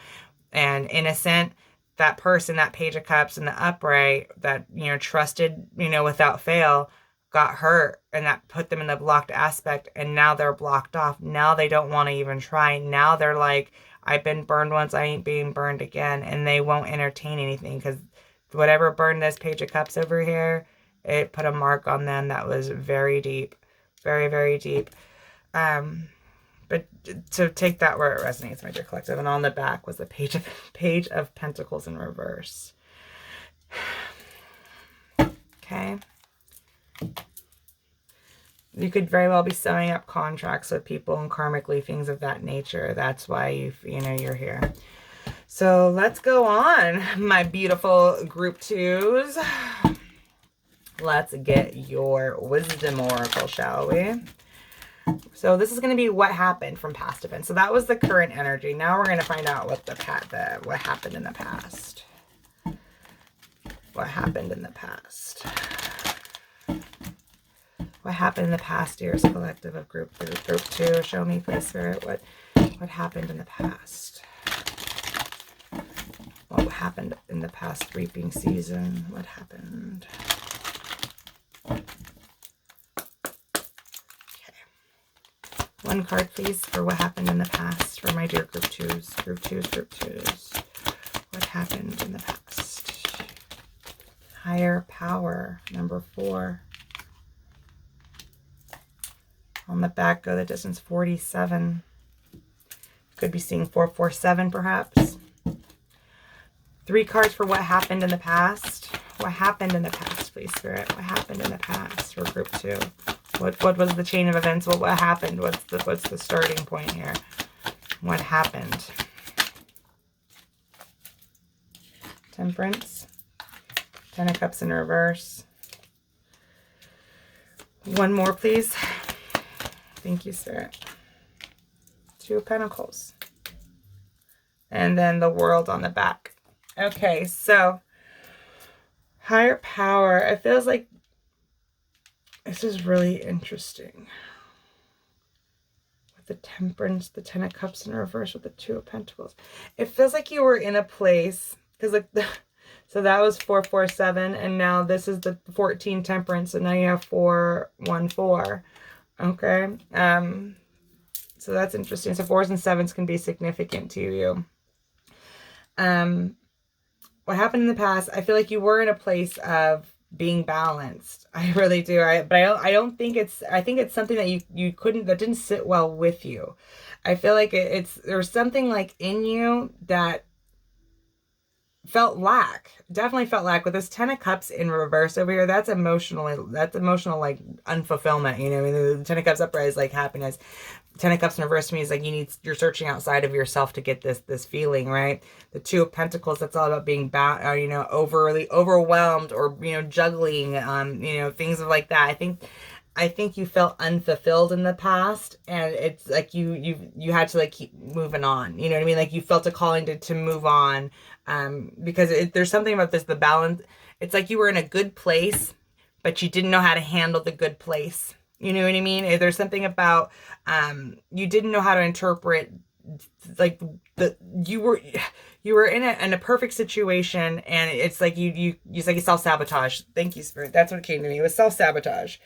and innocent, that person, that Page of Cups and the upright that, you know, trusted, you know, without fail, got hurt, and that put them in the blocked aspect, and now they're blocked off. Now they don't want to even try. Now they're like, I've been burned once, I ain't being burned again, and they won't entertain anything because whatever burned this Page of Cups over here, it put a mark on them that was very deep. Very, very deep. But so take that where it resonates, my dear collective. And on the back was the Page of Pentacles in reverse. Okay. You could very well be sewing up contracts with people and karmically things of that nature. That's why you're here. So let's go on, my beautiful group 2s. Let's get your wisdom oracle, shall we? So this is going to be what happened from past events. So that was the current energy. Now we're going to find out what happened in the past. What happened in the past? What happened in the past, dearest collective of group 2? Show me, please, Spirit, what happened in the past? What happened in the past reaping season? What happened? Okay. One card, please, for what happened in the past for my dear group 2s. Group 2s. What happened in the past? Higher power, number 4. On the back, go the distance, 47. Could be seeing 447, perhaps. 3 cards for what happened in the past. What happened in the past, please, Spirit? What happened in the past for group 2? What was the chain of events? What happened? What's the starting point here? What happened? Temperance. 10 of Cups in reverse. One more, please. Thank you, Spirit. 2 of Pentacles. And then the World on the back. Okay, so Higher power. It feels like this is really interesting. With the Temperance, the Ten of Cups in reverse with the Two of Pentacles. It feels like you were in a place, because like so that was 447, and now this is the 14 Temperance, and now you have 414. Okay. So that's interesting. So 4s and 7s can be significant to you. What happened in the past, I feel like you were in a place of being balanced. I really do. But I don't think I think it's something that you couldn't, that didn't sit well with you. I feel like there's something like in you that definitely felt lack with this 10 of Cups in reverse over here. That's emotional like unfulfillment, you know. I mean, the 10 of Cups upright is like happiness. 10 of Cups in reverse to me is like you're searching outside of yourself to get this feeling, right? The Two of Pentacles, that's all about being you know, overly overwhelmed, or, you know, juggling, you know, things like that. I think you felt unfulfilled in the past, and it's like you had to like keep moving on. You know what I mean? Like you felt a calling to move on, because there's something about this, the balance. It's like you were in a good place, but you didn't know how to handle the good place. You know what I mean? There's something about you didn't know how to interpret, like you were in a perfect situation, and it's like you self-sabotage. Thank you, Spirit. That's what came to me. It was self-sabotage.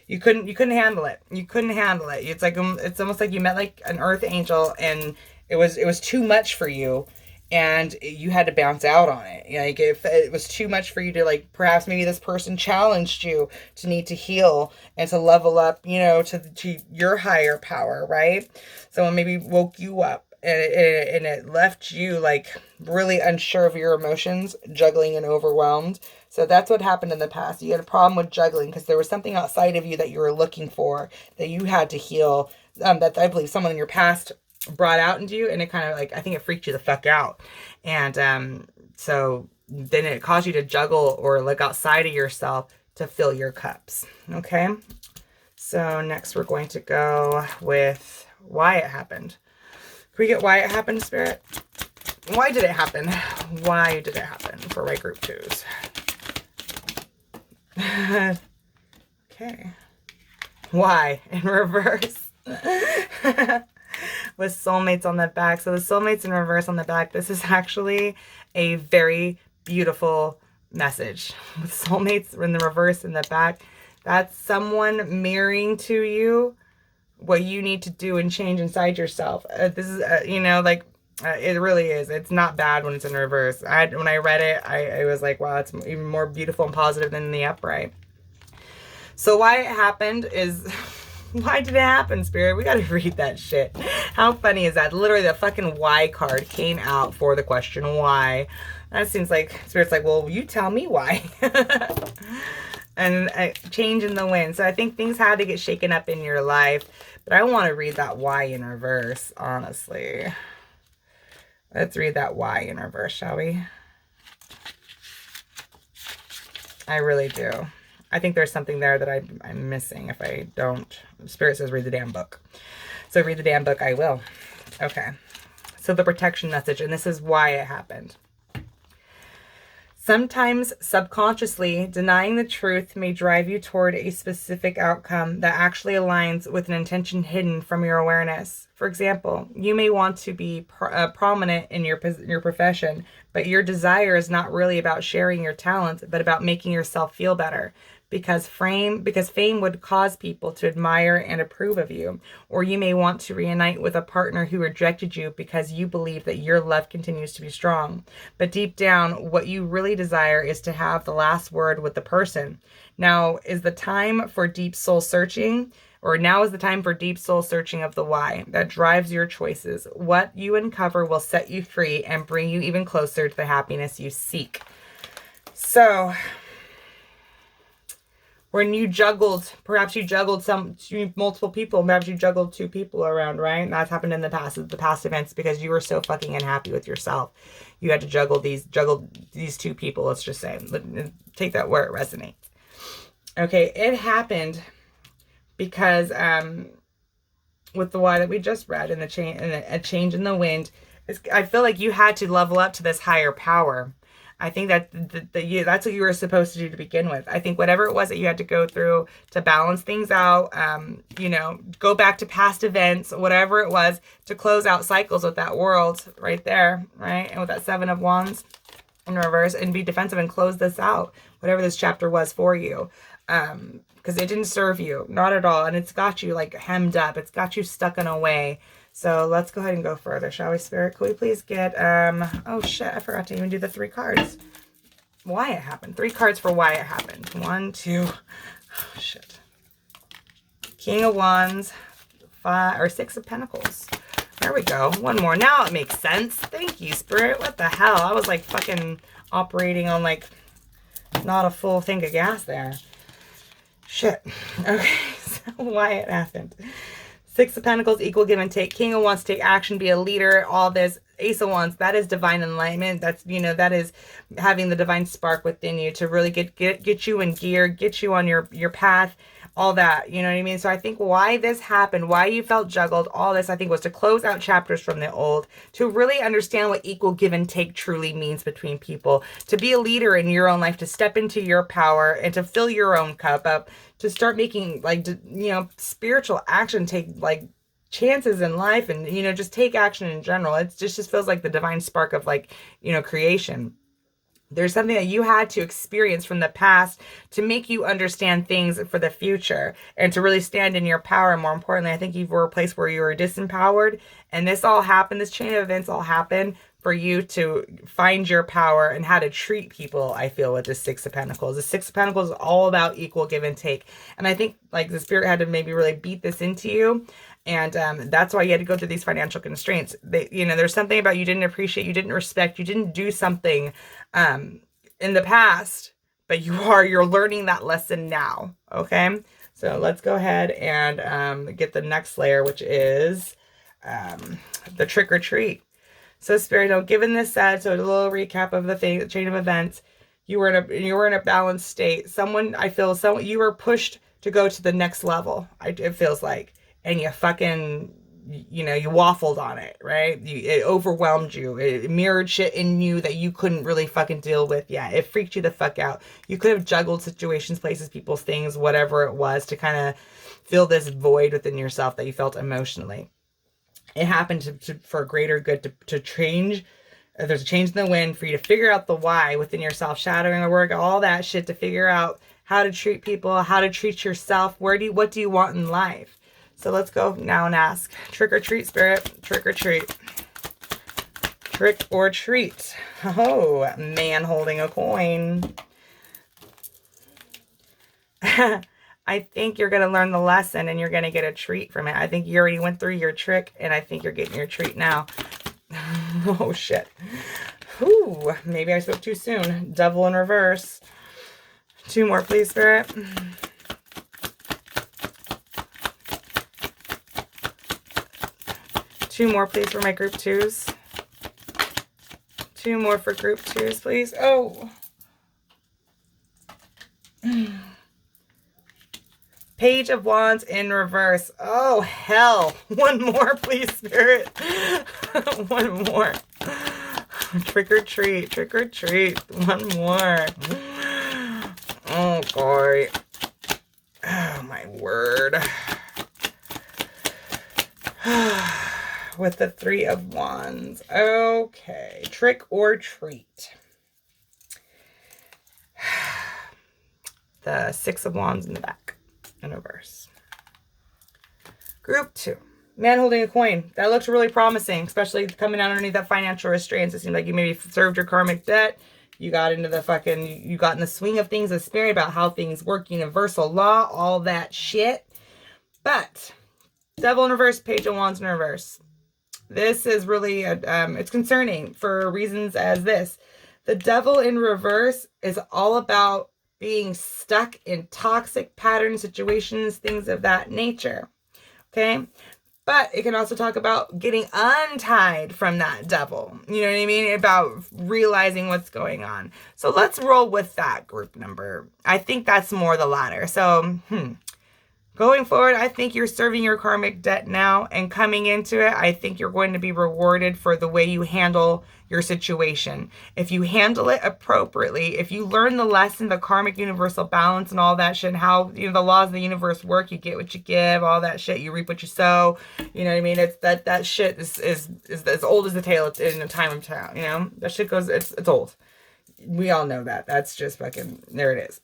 You couldn't handle it. You couldn't handle it. It's like it's almost like you met like an earth angel, and it was too much for you, and you had to bounce out on it. Like if it was too much for you to, like, perhaps maybe this person challenged you to need to heal and to level up, you know, to your higher power, right? Someone maybe woke you up, and it left you like really unsure of your emotions, juggling and overwhelmed. So that's what happened in the past. You had a problem with juggling because there was something outside of you that you were looking for, that you had to heal, that I believe someone in your past brought out into you, and it kind of like, I think it freaked you the fuck out. And so then it caused you to juggle or look outside of yourself to fill your cups. Okay. So next we're going to go with why it happened. Can we get why it happened, Spirit? Why did it happen? Why did it happen for my group twos? Okay. Why in reverse? With soulmates on the back. So the soulmates in reverse on the back, this is actually a very beautiful message. With soulmates in the reverse in the back, that's someone mirroring to you what you need to do and change inside yourself. This is, you know, like, it really is. It's not bad when it's in reverse. When I read it, I was like, wow, it's even more beautiful and positive than the upright. So why it happened is, why did it happen, Spirit? We got to read that shit. How funny is that? Literally, the fucking why card came out for the question why. That seems like Spirit's like, well, you tell me why. And a change in the wind. So I think things had to get shaken up in your life. But I want to read that why in reverse, honestly. Let's read that why in reverse, shall we? I really do. I think there's something there that I'm missing if I don't. Spirit says read the damn book. So read the damn book, I will. Okay. So the protection message, and this is why it happened. Sometimes subconsciously, denying the truth may drive you toward a specific outcome that actually aligns with an intention hidden from your awareness. For example, you may want to be prominent in your profession, but your desire is not really about sharing your talents, but about making yourself feel better. Because fame would cause people to admire and approve of you. Or you may want to reunite with a partner who rejected you because you believe that your love continues to be strong. But deep down, what you really desire is to have the last word with the person. Now is the time for deep soul searching, now is the time for deep soul searching of the why that drives your choices. What you uncover will set you free and bring you even closer to the happiness you seek. So, when you juggled, perhaps you juggled multiple people, perhaps you juggled two people around, right? And that's happened in the past events, because you were so fucking unhappy with yourself. You had to juggle these two people, let's just say. Take that where it resonates. Okay, it happened because with the why that we just read and a change in the wind, I feel like you had to level up to this higher power. I think that that's what you were supposed to do to begin with. I think whatever it was that you had to go through to balance things out, go back to past events, whatever it was, to close out cycles with that world right there, right? And with that 7 of Wands in reverse, and be defensive and close this out, whatever this chapter was for you. Because it didn't serve you, not at all. And it's got you like hemmed up. It's got you stuck in a way. So let's go ahead and go further, shall we, Spirit? Could we please get, oh shit, I forgot to even do the 3 cards. Why it happened. 3 cards for why it happened. 1, 2, oh shit. King of Wands, 6 of Pentacles. There we go. One more. Now it makes sense. Thank you, Spirit. What the hell? I was like fucking operating on like not a full thing of gas there. Shit. Okay, so why it happened. 6 of Pentacles, equal give and take. King of Wands, take action, be a leader, all this. Ace of Wands, that is divine enlightenment. That's, that is having the divine spark within you to really get you in gear, get you on your path, all that, you know what I mean? So I think why this happened, why you felt juggled, all this, I think was to close out chapters from the old, to really understand what equal give and take truly means between people, to be a leader in your own life, to step into your power and to fill your own cup up, to start making like, spiritual action, take like chances in life, and, just take action in general. It just feels like the divine spark of like, creation. There's something that you had to experience from the past to make you understand things for the future and to really stand in your power. And more importantly, I think you were a place where you were disempowered. And this all happened, this chain of events all happened for you to find your power and how to treat people, I feel, with the 6 of Pentacles. The 6 of Pentacles is all about equal give and take. And I think like the Spirit had to maybe really beat this into you. And that's why you had to go through these financial constraints. There's something about you didn't appreciate, you didn't respect, you didn't do something in the past, but you're learning that lesson now. Okay, so let's go ahead and get the next layer, which is the trick or treat. So Spirit, given this said, so a little recap of the chain of events. You were in a balanced state. You were pushed to go to the next level. It feels like. And you fucking, you waffled on it, right? It overwhelmed you. It mirrored shit in you that you couldn't really fucking deal with. Yeah, it freaked you the fuck out. You could have juggled situations, places, people's things, whatever it was, to kind of fill this void within yourself that you felt emotionally. It happened for a greater good, to change. There's a change in the wind for you to figure out the why within yourself, shadowing the work, all that shit, to figure out how to treat people, how to treat yourself. What do you want in life? So let's go now and ask. Trick or treat, Spirit. Trick or treat. Trick or treat. Oh, man holding a coin. I think you're going to learn the lesson and you're going to get a treat from it. I think you already went through your trick and I think you're getting your treat now. Oh, shit. Ooh, maybe I spoke too soon. Devil in reverse. 2 more, please, Spirit. 2 more, please, for my group 2s. 2 more for group 2s, please. Oh. Page of Wands in reverse. Oh, hell. 1 more, please, Spirit. 1 more. Trick or treat. Trick or treat. 1 more. Oh, boy. Oh, my word. With the 3 of Wands. Okay. Trick or treat. The 6 of Wands in the back. In reverse. Group 2. Man holding a coin. That looks really promising, especially coming out underneath that financial restraints. It seemed like you maybe served your karmic debt. You got into you got in the swing of things, the spirit about how things work, universal law, all that shit. But Devil in reverse, Page of Wands in reverse. This is really, it's concerning for reasons as this. The Devil in reverse is all about being stuck in toxic patterns, situations, things of that nature. Okay? But it can also talk about getting untied from that devil. You know what I mean? About realizing what's going on. So let's roll with that group number. I think that's more the latter. So, Going forward, I think you're serving your karmic debt now, and coming into it, I think you're going to be rewarded for the way you handle your situation. If you handle it appropriately, if you learn the lesson, the karmic universal balance and all that shit, and how, the laws of the universe work, you get what you give, all that shit, you reap what you sow, you know what I mean? It's that shit is as old as the tale in the time of town, that shit goes, it's old. We all know that. That's just fucking, there it is.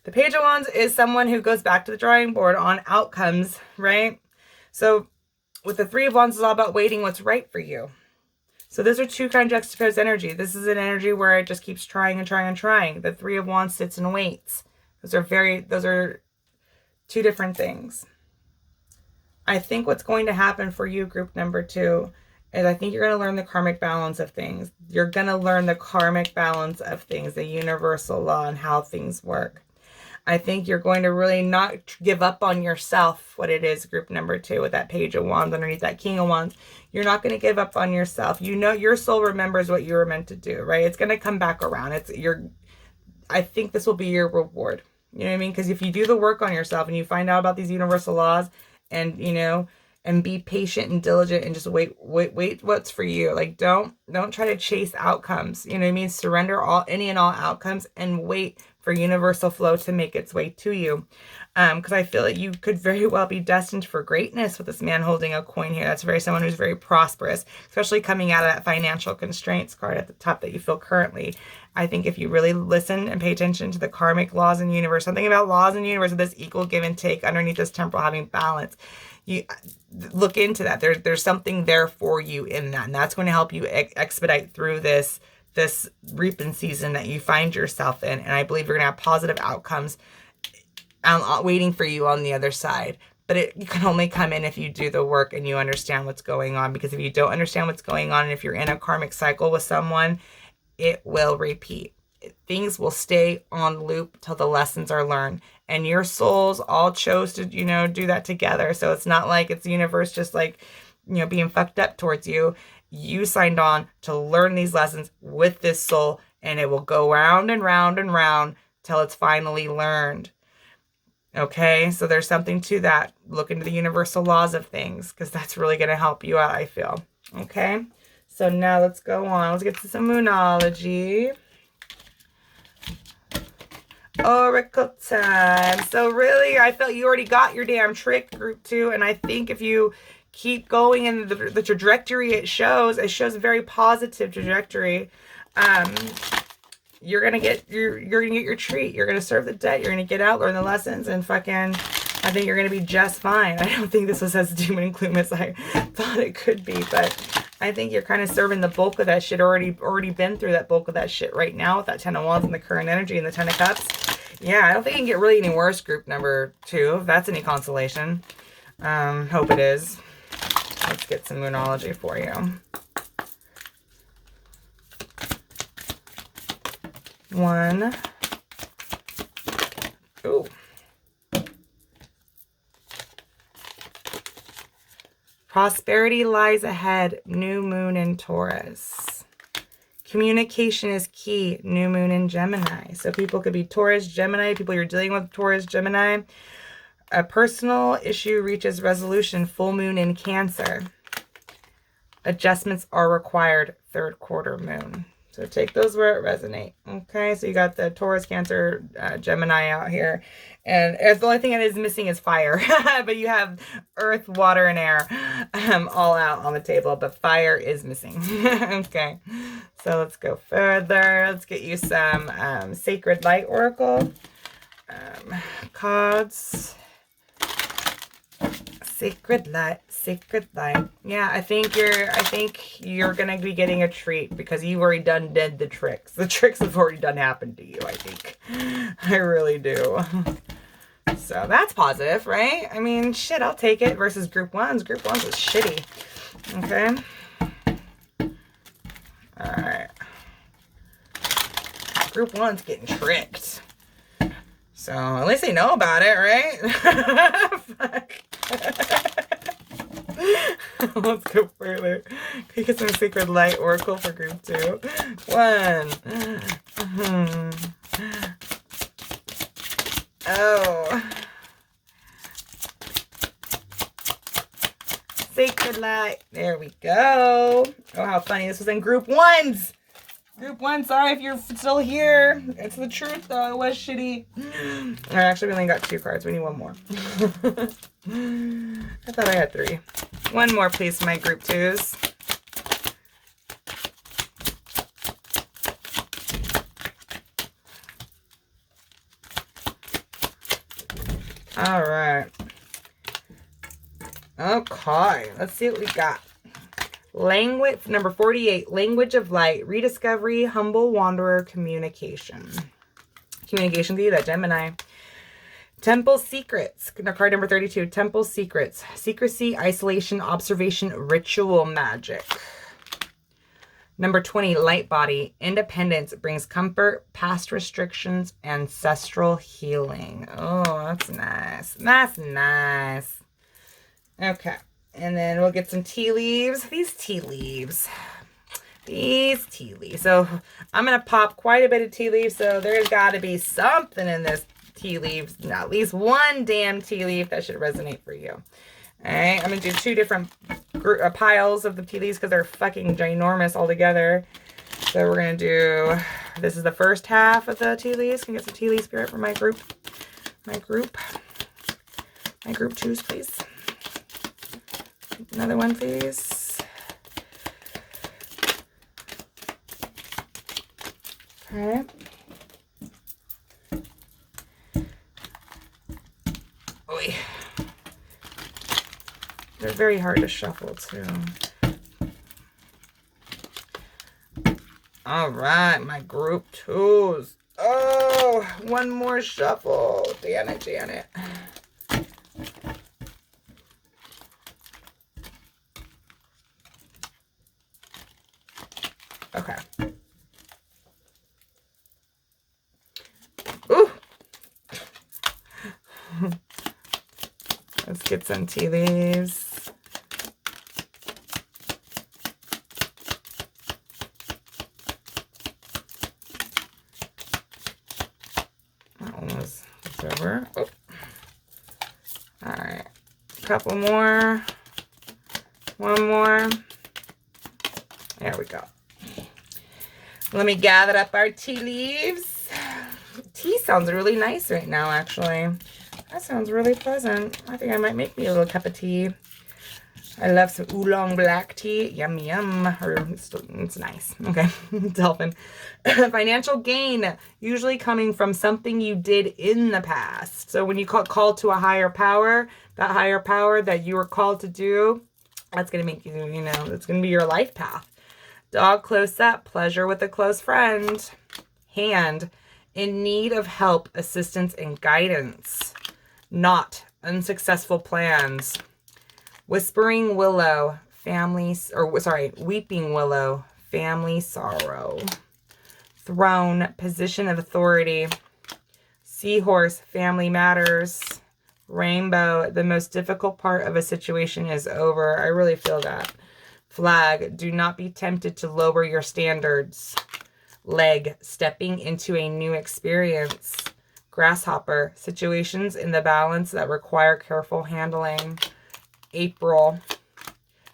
The Page of Wands is someone who goes back to the drawing board on outcomes, right? So with the Three of Wands, it's all about waiting what's right for you. So those are two kind of juxtaposed energy. This is an energy where it just keeps trying and trying and trying. The Three of Wands sits and waits. Those are two different things. I think what's going to happen for you, group number 2, is I think you're going to learn the karmic balance of things. You're going to learn the karmic balance of things, the universal law and how things work. I think you're going to really not give up on yourself, what it is, group number 2, with that Page of Wands underneath that King of Wands. You're not going to give up on yourself. Your soul remembers what you were meant to do, right? It's going to come back around. I think this will be your reward. You know what I mean? Because if you do the work on yourself and you find out about these universal laws and, and be patient and diligent and just wait what's for you. Like, don't try to chase outcomes. You know what I mean? Surrender any and all outcomes and wait for universal flow to make its way to you. Because I feel that you could very well be destined for greatness with this man holding a coin here. That's someone who's very prosperous, especially coming out of that financial constraints card at the top that you feel currently. I think if you really listen and pay attention to the karmic laws in the universe, something about laws in the universe, this equal give and take underneath this temporal having balance, you look into that. There's something there for you in that, and that's going to help you expedite through this reaping season that you find yourself in. And I believe you're going to have positive outcomes waiting for you on the other side. But you can only come in if you do the work and you understand what's going on. Because if you don't understand what's going on, and if you're in a karmic cycle with someone, it will repeat. Things will stay on loop till the lessons are learned. And your souls all chose to, do that together. So it's not like it's the universe just being fucked up towards you. You signed on to learn these lessons with this soul, and it will go round and round and round till it's finally learned. Okay, so there's something to that. Look into the universal laws of things, because that's really going to help you out, I feel. Okay, so now let's go on. Let's get to some Moonology. Oracle time. So really, I felt you already got your damn trick, group 2, and I think if you keep going in the trajectory it shows a very positive trajectory, you're gonna get your treat. You're gonna serve the debt. You're gonna get out, learn the lessons, and I think you're gonna be just fine. I don't think this was as doom and gloom as I thought it could be, but I think you're kind of serving the bulk of that shit, already been through that bulk of that shit right now with that 10 of Wands and the current energy and the 10 of Cups. Yeah, I don't think it can get really any worse, group number 2, if that's any consolation. Hope it is. Let's get some Moonology for you. One. Ooh. Prosperity lies ahead. New moon in Taurus. Communication is key. New moon in Gemini. So people could be Taurus, Gemini. People you're dealing with, Taurus, Gemini. A personal issue reaches resolution. Full moon in Cancer. Adjustments are required. Third quarter moon. So take those where it resonate. Okay, so you got the Taurus, Cancer, Gemini out here. And the only thing that is missing is fire. But you have earth, water, and air all out on the table. But fire is missing. Okay, so let's go further. Let's get you some Sacred Light Oracle. Cards. Sacred light, sacred light. Yeah, I think you're gonna be getting a treat because you've already did the tricks. The tricks have already done happened to you, I think. I really do. So that's positive, right? I mean, shit, I'll take it versus group 1s. Group 1s is shitty. Okay. Alright. Group 1's getting tricked. So at least they know about it, right? Fuck. Let's go further. Can you get some Sacred Light Oracle for group 2? 1. Oh. sacred light. There we go. Oh, how funny. This was in group ones. Group one, sorry if you're still here. It's the truth, though. It was shitty. Actually, we only got 2 cards. We need one more. I thought I had 3. One more, please, for my group 2s. All right. Okay, let's see what we got. Language, number 48, language of light, rediscovery, humble wanderer, communication. Communication to you, that Gemini. Temple secrets, card number 32, temple secrets, secrecy, isolation, observation, ritual magic. Number 20, light body, independence, brings comfort, past restrictions, ancestral healing. Oh, that's nice. That's nice. Okay. And then we'll get some tea leaves. These tea leaves. So I'm going to pop quite a bit of tea leaves. So there's got to be something in this tea leaves. At least one damn tea leaf that should resonate for you. All right. I'm going to do 2 different piles of the tea leaves because they're fucking ginormous all together. So we're going to do, this is the first half of the tea leaves. Can I get some tea leaf spirit for my group? My group 2s, please. Another one, please. Okay. Oy. They're very hard to shuffle, too. All right, my group 2s. Oh, one more shuffle. Damn it, Janet. Okay. Ooh. Let's get some tea leaves. That one was over. Oh. All right. A couple more. One more. There we go. Let me gather up our tea leaves. Tea sounds really nice right now, actually. That sounds really pleasant. I think I might make me a little cup of tea. I love some oolong black tea. Yum, yum. It's nice. Okay, Dolphin. Financial gain, usually coming from something you did in the past. So when you call to a higher power, that higher power that you were called to do, that's going to make you, it's going to be your life path. Dog close up, pleasure with a close friend. Hand, in need of help, assistance, and guidance. Not unsuccessful plans. Whispering willow, weeping willow, family sorrow. Throne, position of authority. Seahorse, family matters. Rainbow, the most difficult part of a situation is over. I really feel that. Flag, do not be tempted to lower your standards. Leg, stepping into a new experience. Grasshopper, situations in the balance that require careful handling. April,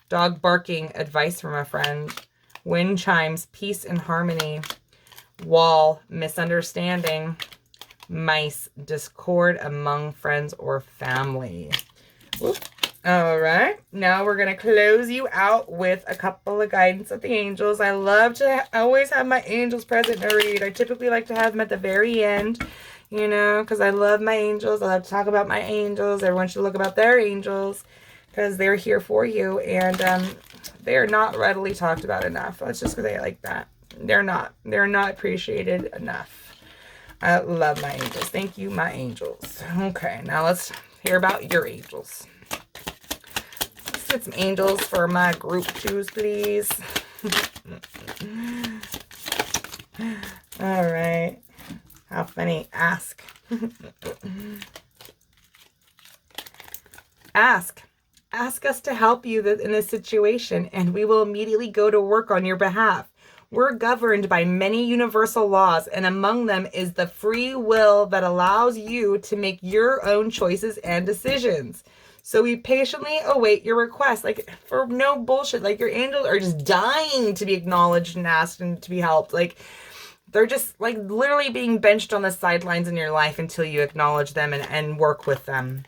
dog barking, advice from a friend. Wind chimes, peace and harmony. Wall, misunderstanding. Mice, discord among friends or family. Whoop. All right, now we're going to close you out with a couple of guidance of the angels. I love to always have my angels present in a read. I typically like to have them at the very end, because I love my angels. I love to talk about my angels. Everyone should look about their angels because they're here for you, and they are not readily talked about enough. Let's just say it like that. They're not appreciated enough. I love my angels. Thank you, my angels. Okay, now let's hear about your angels. Get some angels for my group 2s, please. All right. How funny. Ask. Ask. Ask us to help you in this situation, and we will immediately go to work on your behalf. We're governed by many universal laws, and among them is the free will that allows you to make your own choices and decisions. So we patiently await your request, like for no bullshit. Like your angels are just dying to be acknowledged and asked and to be helped. Like they're just like literally being benched on the sidelines in your life until you acknowledge them and work with them.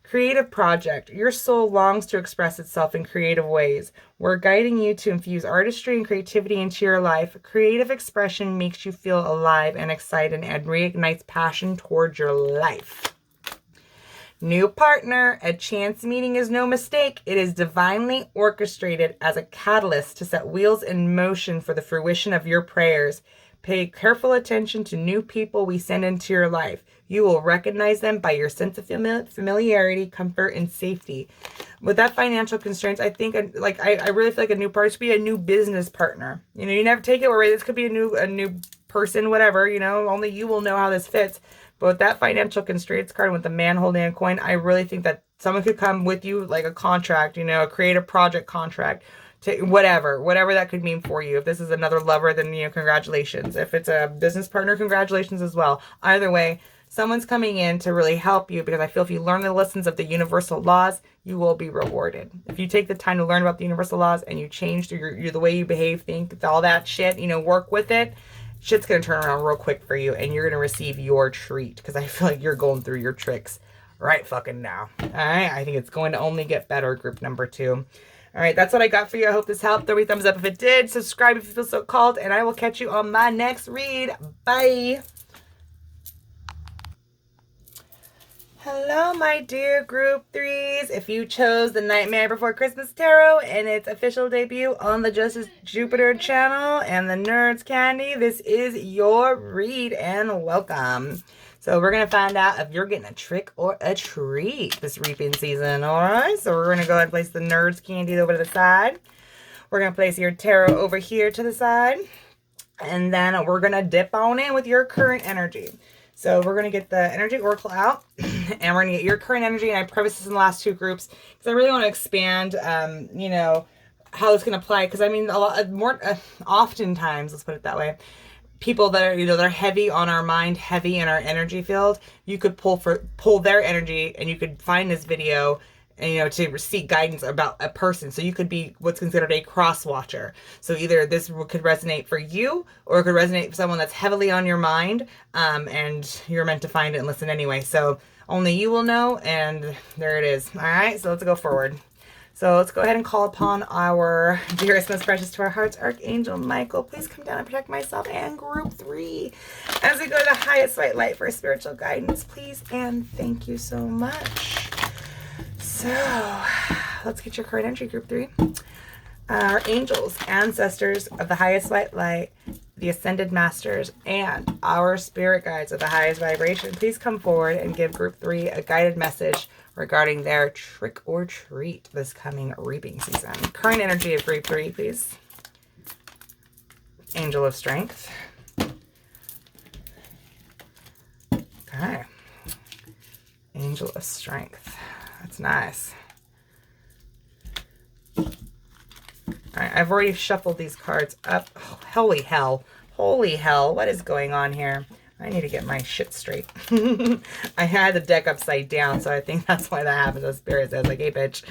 Creative project. Your soul longs to express itself in creative ways. We're guiding you to infuse artistry and creativity into your life. Creative expression makes you feel alive and excited and reignites passion towards your life. New partner. A chance meeting is no mistake. It is divinely orchestrated as a catalyst to set wheels in motion for the fruition of your prayers. Pay careful attention to new people we send into your life. You will recognize them by your sense of familiarity, comfort, and safety. With that financial constraints, I think I really feel like a new partner should be a new business partner. You know, you never take it where this could be a new person, whatever, you know, only you will know how this fits. But with that financial constraints card, with the man holding a coin, I really think that someone could come with you like a contract, you know, a creative project contract, to whatever that could mean for you. If this is another lover, then, you know, congratulations. If it's a business partner, congratulations as well. Either way, someone's coming in to really help you, because I feel if you learn the lessons of the universal laws, you will be rewarded. If you take the time to learn about the universal laws and you change your the way you behave, think, all that shit, you know, work with it, shit's going to turn around real quick for you and you're going to receive your treat, because I feel like you're going through your tricks right fucking now. All right. I think it's going to only get better, group number 2. All right. That's what I got for you. I hope this helped. Throw me a thumbs up if it did. Subscribe if you feel so called, and I will catch you on my next read. Bye. Hello, my dear group 3s. If you chose the Nightmare Before Christmas Tarot and its official debut on the Justice Jupiter channel and the Nerds Candy, this is your read and welcome. So we're going to find out if you're getting a trick or a treat this reaping season, all right? So we're going to go ahead and place the Nerds Candy over to the side. We're going to place your tarot over here to the side. And then we're going to dip on in with your current energy. So we're going to get the energy oracle out, and we're going to get your current energy. And I prefaced this in the last 2 groups because I really want to expand, you know, how it's going to apply. Because I mean, a lot more, oftentimes, let's put it that way, people that are, you know, they're heavy on our mind, heavy in our energy field, you could pull their energy, and you could find this video, and, you know, to seek guidance about a person. So you could be what's considered a cross watcher. So either this could resonate for you, or it could resonate for someone that's heavily on your mind, and you're meant to find it and listen anyway. So only you will know, and there it is. All right, so let's go forward. So let's go ahead and call upon our dearest, most precious to our hearts, Archangel Michael. Please come down and protect myself and group 3 as we go to the highest white light for spiritual guidance, please, and thank you so much. So let's get your current energy, group 3. Our angels, ancestors of the highest white light, the ascended masters, and our spirit guides of the highest vibration, please come forward and give group 3 a guided message regarding their trick or treat this coming reaping season. Current energy of group 3, please. Angel of strength. Okay. Angel of strength. That's nice. All right, I've already shuffled these cards up. Oh, holy hell. Holy hell. What is going on here? I need to get my shit straight. I had the deck upside down, so I think that's why that happens with spirits. I was like, hey, bitch,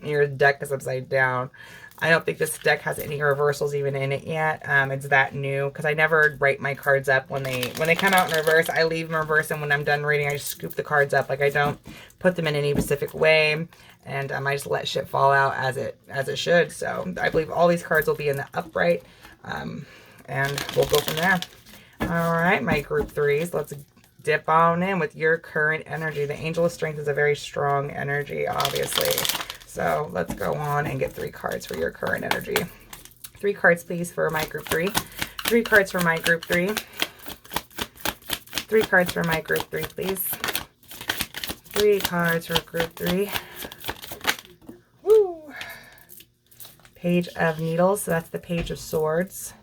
your deck is upside down. I don't think this deck has any reversals even in it yet. It's that new, because I never write my cards up when they come out in reverse. I leave them in reverse, and when I'm done reading, I just scoop the cards up. Like, I don't put them in any specific way, and I just let shit fall out as it should. So I believe all these cards will be in the upright, and we'll go from there. All right, my group 3s, let's dip on in with your current energy. The Angel of Strength is a very strong energy, obviously. So let's go on and get 3 cards for your current energy. 3 cards, please, for my group 3. 3 cards for my group 3. 3 cards for my group 3, please. 3 cards for group 3. Woo! Page of Needles, so that's the Page of Swords.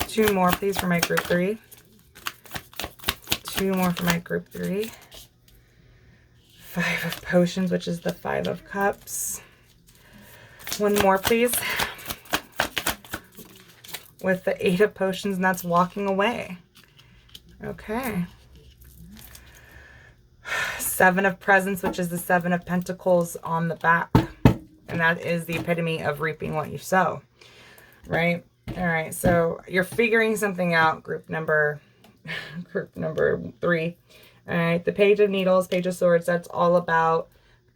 2 more, please, for my group 3. 2 more for my group 3. 5 of Potions, which is the 5 of Cups. 1 more, please. With the 8 of Potions, and that's Walking Away. Okay. Seven of Presents, which is the Seven of Pentacles on the back. And that is the epitome of reaping what you sow, right? All right, so you're figuring something out, group number 3. All right, the Page of Needles, Page of Swords, that's all about,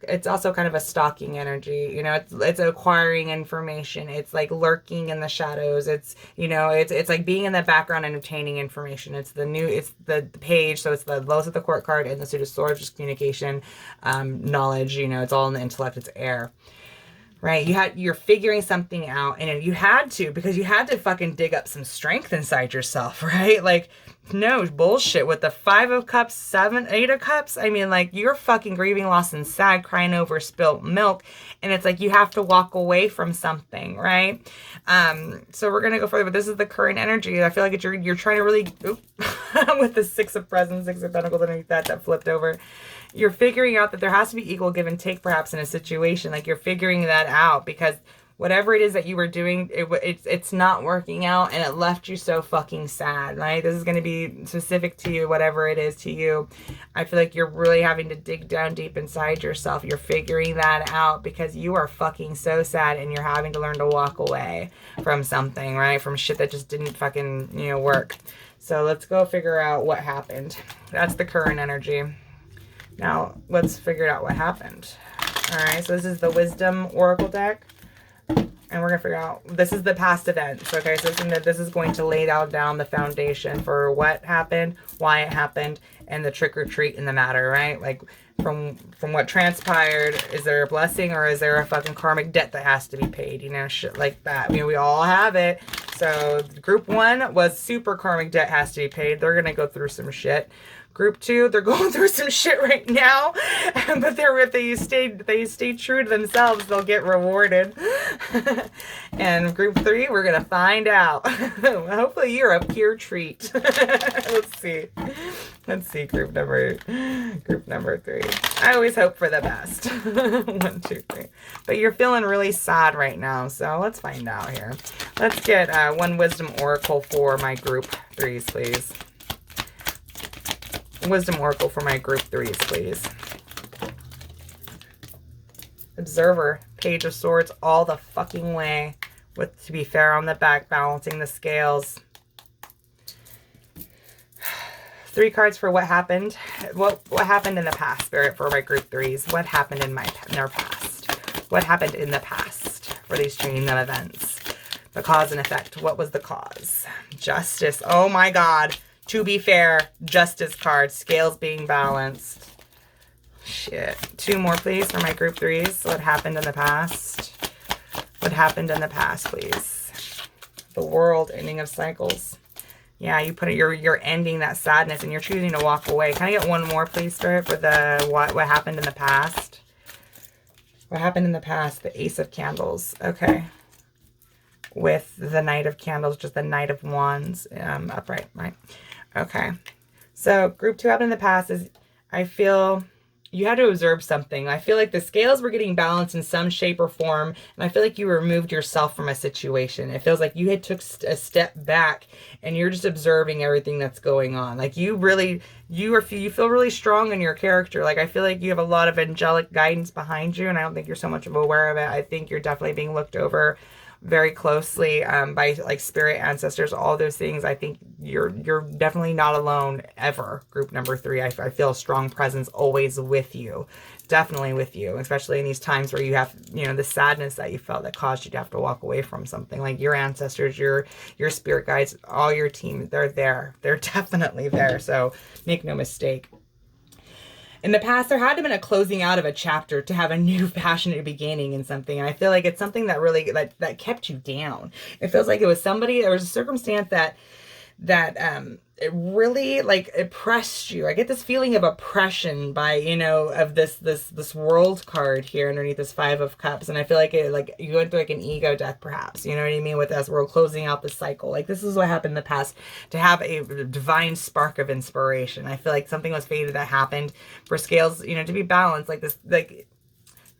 it's also kind of a stalking energy, you know, it's acquiring information. It's like lurking in the shadows. It's, you know, it's like being in the background and obtaining information. It's the Page, so it's the Lotus of the Court card, and the Suit of Swords, just communication, knowledge, you know, it's all in the intellect, it's air. Right? You're figuring something out, and you had to, because you had to fucking dig up some strength inside yourself, right? Like, no bullshit with the 5 of Cups, 8 of Cups. I mean, like, you're fucking grieving, lost, and sad, crying over spilt milk, and it's like you have to walk away from something, right? So we're gonna go further, but this is the current energy. I feel like you're trying to really, with the 6 of Presents, 6 of Pentacles underneath that flipped over. You're figuring out that there has to be equal give and take, perhaps, in a situation. Like, you're figuring that out, because whatever it is that you were doing, it's not working out, and it left you so fucking sad, right? This is going to be specific to you, whatever it is to you. I feel like you're really having to dig down deep inside yourself. You're figuring that out because you are fucking so sad, and you're having to learn to walk away from something, right? From shit that just didn't fucking, you know, work. So let's go figure out what happened. That's the current energy. Now, let's figure out what happened. All right, so this is the Wisdom Oracle deck. And we're going to figure out, this is the past events, okay? So this is going to lay down the foundation for what happened, why it happened, and the trick or treat in the matter, right? Like, from what transpired, is there a blessing, or is there a fucking karmic debt that has to be paid? You know, shit like that. I mean, we all have it. So group 1 was super karmic debt has to be paid. They're going to go through some shit. Group 2, they're going through some shit right now, but if they stay true to themselves, they'll get rewarded. And group 3, we're gonna find out. Hopefully, you're a pure treat. Let's see, group number 3. I always hope for the best. 1, 2, 3. But you're feeling really sad right now, so let's find out here. Let's get one Wisdom Oracle for my group 3s, please. Wisdom Oracle for my group 3s, please. Observer, Page of Swords, all the fucking way, with To Be Fair on the back, balancing the scales. 3 cards for what happened. What happened in the past, Spirit, for my group 3s? What happened in their past? What happened in the past for these chain of events? The cause and effect. What was the cause? Justice. Oh my God. To Be Fair, Justice card, scales being balanced. Shit. 2 more, please, for my group 3s. What happened in the past? What happened in the past, please? The World, ending of cycles. Yeah, you put it. You're ending that sadness, and you're choosing to walk away. Can I get 1 more, please, Spirit, for the what happened in the past? What happened in the past? The Ace of Candles. Okay. With the Knight of Candles, just the Knight of Wands, upright, right? Okay. So group 2 happened in the past is, I feel you had to observe something. I feel like the scales were getting balanced in some shape or form, and I feel like you removed yourself from a situation. It feels like you had took a step back, and you're just observing everything that's going on. Like, you feel really strong in your character. Like, I feel like you have a lot of angelic guidance behind you, and I don't think you're so much aware of it. I think you're definitely being looked over very closely by like spirit, ancestors, all those things. I think you're definitely not alone ever. Group number 3, I feel a strong presence always with you, definitely with you, especially in these times where you have, you know, the sadness that you felt that caused you to have to walk away from something. Like, your ancestors, your spirit guides, all your team, they're definitely there. So make no mistake. In the past, there had to have been a closing out of a chapter to have a new passionate beginning in something. And I feel like it's something that really, that kept you down. It feels like it was there was a circumstance that it really like oppressed you. I get this feeling of oppression by, you know, of this World card here underneath this 5 of Cups. And I feel like you went through like an ego death, perhaps, you know what I mean? With us, we're closing out the cycle. Like, this is what happened in the past, to have a divine spark of inspiration. I feel like something was fated that happened for scales, you know, to be balanced, like this, like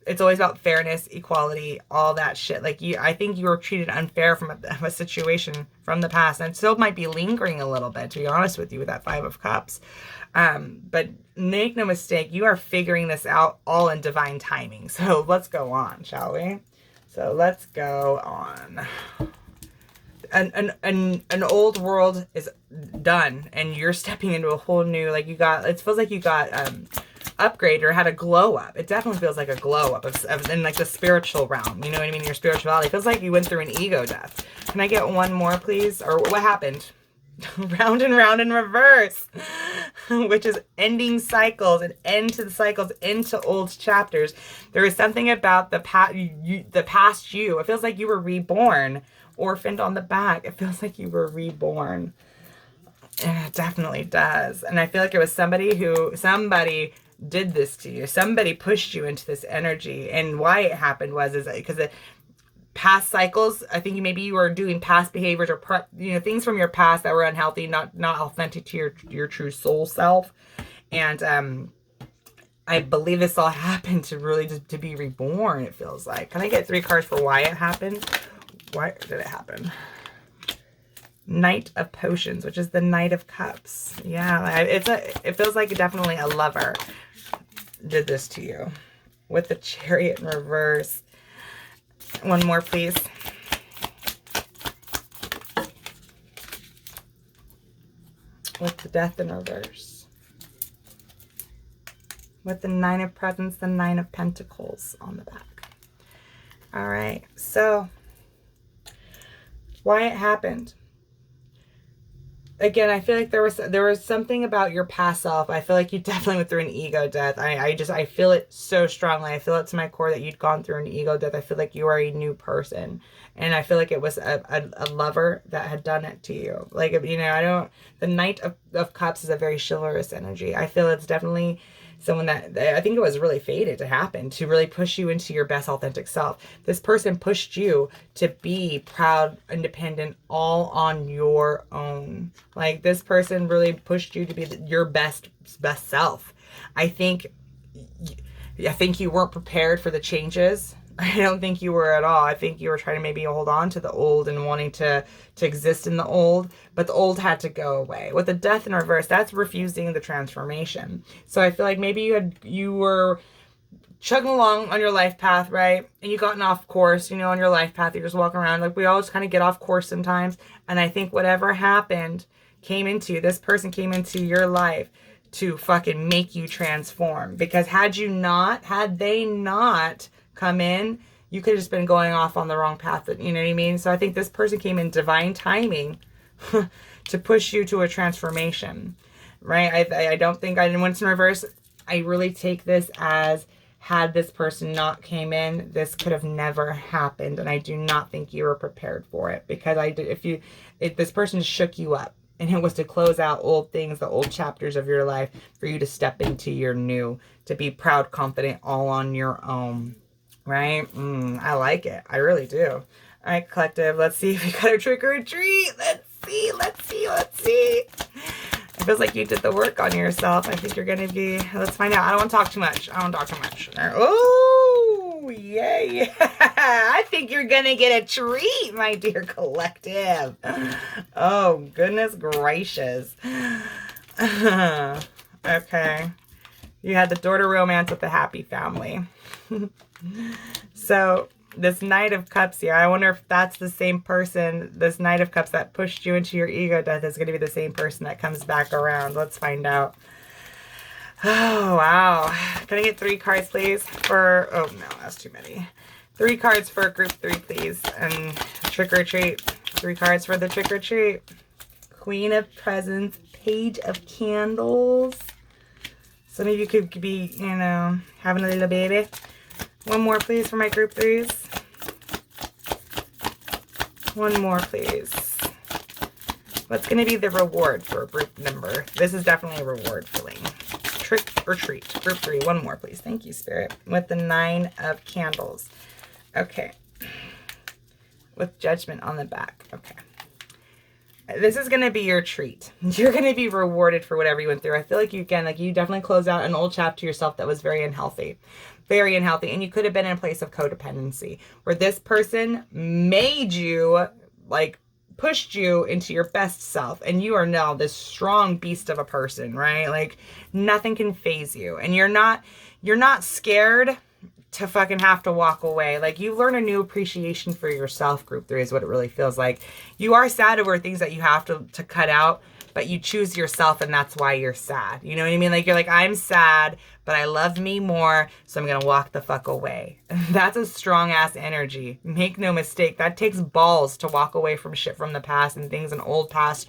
it's always about fairness, equality, all that shit. Like I think you were treated unfair from a situation from the past, and it still might be lingering a little bit, to be honest with you, with that Five of Cups. But make no mistake, you are figuring this out all in divine timing. So let's go on, shall we? So let's go on. An old world is done, and you're stepping into a whole new, like it feels like you got upgrade or had a glow up. It definitely feels like a glow up in like the spiritual realm. You know what I mean? Your spirituality. It feels like you went through an ego death. Can I get one more, please? Or what happened? Round and round in reverse, which is ending cycles, and end to the cycles, into old chapters. There is something about the past you. It feels like you were reborn, orphaned on the back. It feels like you were reborn. And it definitely does. And I feel like it was somebody did this to you. Somebody pushed you into this energy. And why it happened is because the past cycles, I think maybe you were doing past behaviors or things from your past that were unhealthy, not authentic to your true soul self. And I believe this all happened to really just to be reborn, it feels like. Can I get 3 cards for why it happened? Why did it happen? Knight of Potions, which is the Knight of Cups. Yeah, it feels like definitely a lover did this to you. With the Chariot in reverse. One more, please. With the Death in reverse. With the Nine of Presents, the Nine of Pentacles on the back. All right, so why it happened. Again, I feel like there was something about your past self. I feel like you definitely went through an ego death. I feel it so strongly. I feel it to my core that you'd gone through an ego death. I feel like you are a new person. And I feel like it was a lover that had done it to you. Like, the Knight of Cups is a very chivalrous energy. I feel it's definitely someone that, I think it was really fated to happen, to really push you into your best authentic self. This person pushed you to be proud, independent, all on your own. Like, this person really pushed you to be your best self. I think you weren't prepared for the changes. I don't think you were at all. I think you were trying to maybe hold on to the old and wanting to exist in the old, but the old had to go away. With the Death in reverse, that's refusing the transformation. So I feel like maybe you were chugging along on your life path, right? And you gotten off course, on your life path. You're just walking around. Like, we all just kind of get off course sometimes. And I think whatever happened this person came into your life to fucking make you transform. Because had they not come in, you could have just been going off on the wrong path. You know what I mean? So I think this person came in divine timing to push you to a transformation, right? I don't think, when it's in reverse, I really take this as, had this person not came in, this could have never happened. And I do not think you were prepared for it, because this person shook you up. And it was to close out old things, the old chapters of your life, for you to step into your new, to be proud, confident, all on your own. Right? I like it. I really do. All right, collective. Let's see if we got a trick or a treat. Let's see. It feels like you did the work on yourself. I think you're going to be... Let's find out. I don't want to talk too much. Oh, yeah. I think you're going to get a treat, my dear collective. Oh, goodness gracious. Okay. You had the daughter romance with the happy family. So this Knight of Cups here, I wonder if that's the same person, this Knight of Cups that pushed you into your ego death is going to be the same person that comes back around. Let's find out. Oh, wow. Can I get 3 cards, please? Oh, no, that's too many. 3 cards for group 3, please. And trick or treat. 3 cards for the trick or treat. Queen of Presents, Page of Candles. Some of you could be, having a little baby. One more, please, for my group 3s. One more, please. What's going to be the reward for a group member? This is definitely a reward feeling. Trick or treat. Group 3. One more, please. Thank you, Spirit. With the 9 of Candles. Okay. With Judgment on the back. Okay. This is going to be your treat. You're going to be rewarded for whatever you went through. I feel like you definitely closed out an old chapter yourself that was very unhealthy. Very unhealthy. And you could have been in a place of codependency where this person made you, like, pushed you into your best self, and you are now this strong beast of a person, right? Like, nothing can phase you, and you're not scared to fucking have to walk away. Like, you learn a new appreciation for yourself. Group 3 is what it really feels like. You are sad over things that you have to cut out, but you choose yourself, and that's why you're sad. You know what I mean? Like, you're like, I'm sad, but I love me more, so I'm gonna walk the fuck away. That's a strong ass energy. Make no mistake. That takes balls to walk away from shit from the past and things and old past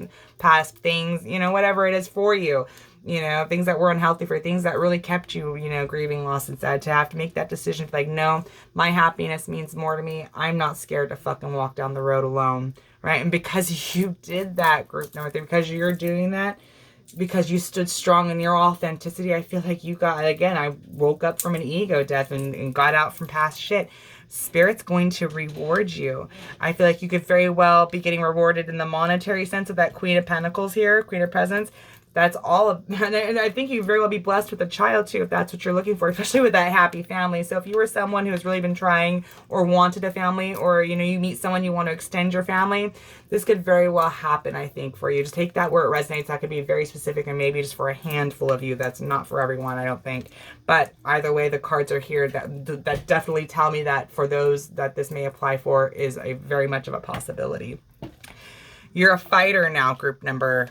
things, you know, whatever it is for you. You know, things that were unhealthy for things that really kept you, you know, grieving, lost, and sad, to have to make that decision. Like, no, my happiness means more to me. I'm not scared to fucking walk down the road alone, right? And because you did that, group number 3, because you're doing that, because you stood strong in your authenticity, I feel like you got, again, I woke up from an ego death and got out from past shit. Spirit's going to reward you. I feel like you could very well be getting rewarded in the monetary sense of that Queen of Pentacles here, Queen of Presents. That's all of, and I think you very well be blessed with a child too, if that's what you're looking for, especially with that happy family. So if you were someone who has really been trying or wanted a family, or, you know, you meet someone, you want to extend your family, this could very well happen, I think, for you. Just take that where it resonates. That could be very specific, and maybe just for a handful of you. That's not for everyone, I don't think. But either way, the cards are here that definitely tell me that for those that this may apply for is a very much of a possibility. You're a fighter now, group number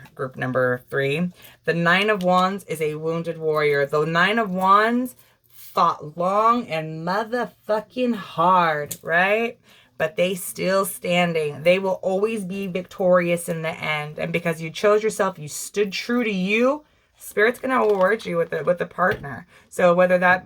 3. The 9 of Wands is a wounded warrior. The 9 of Wands fought long and motherfucking hard, right? But they still standing. They will always be victorious in the end. And because you chose yourself, you stood true to you, Spirit's going to reward you with a partner. So whether that,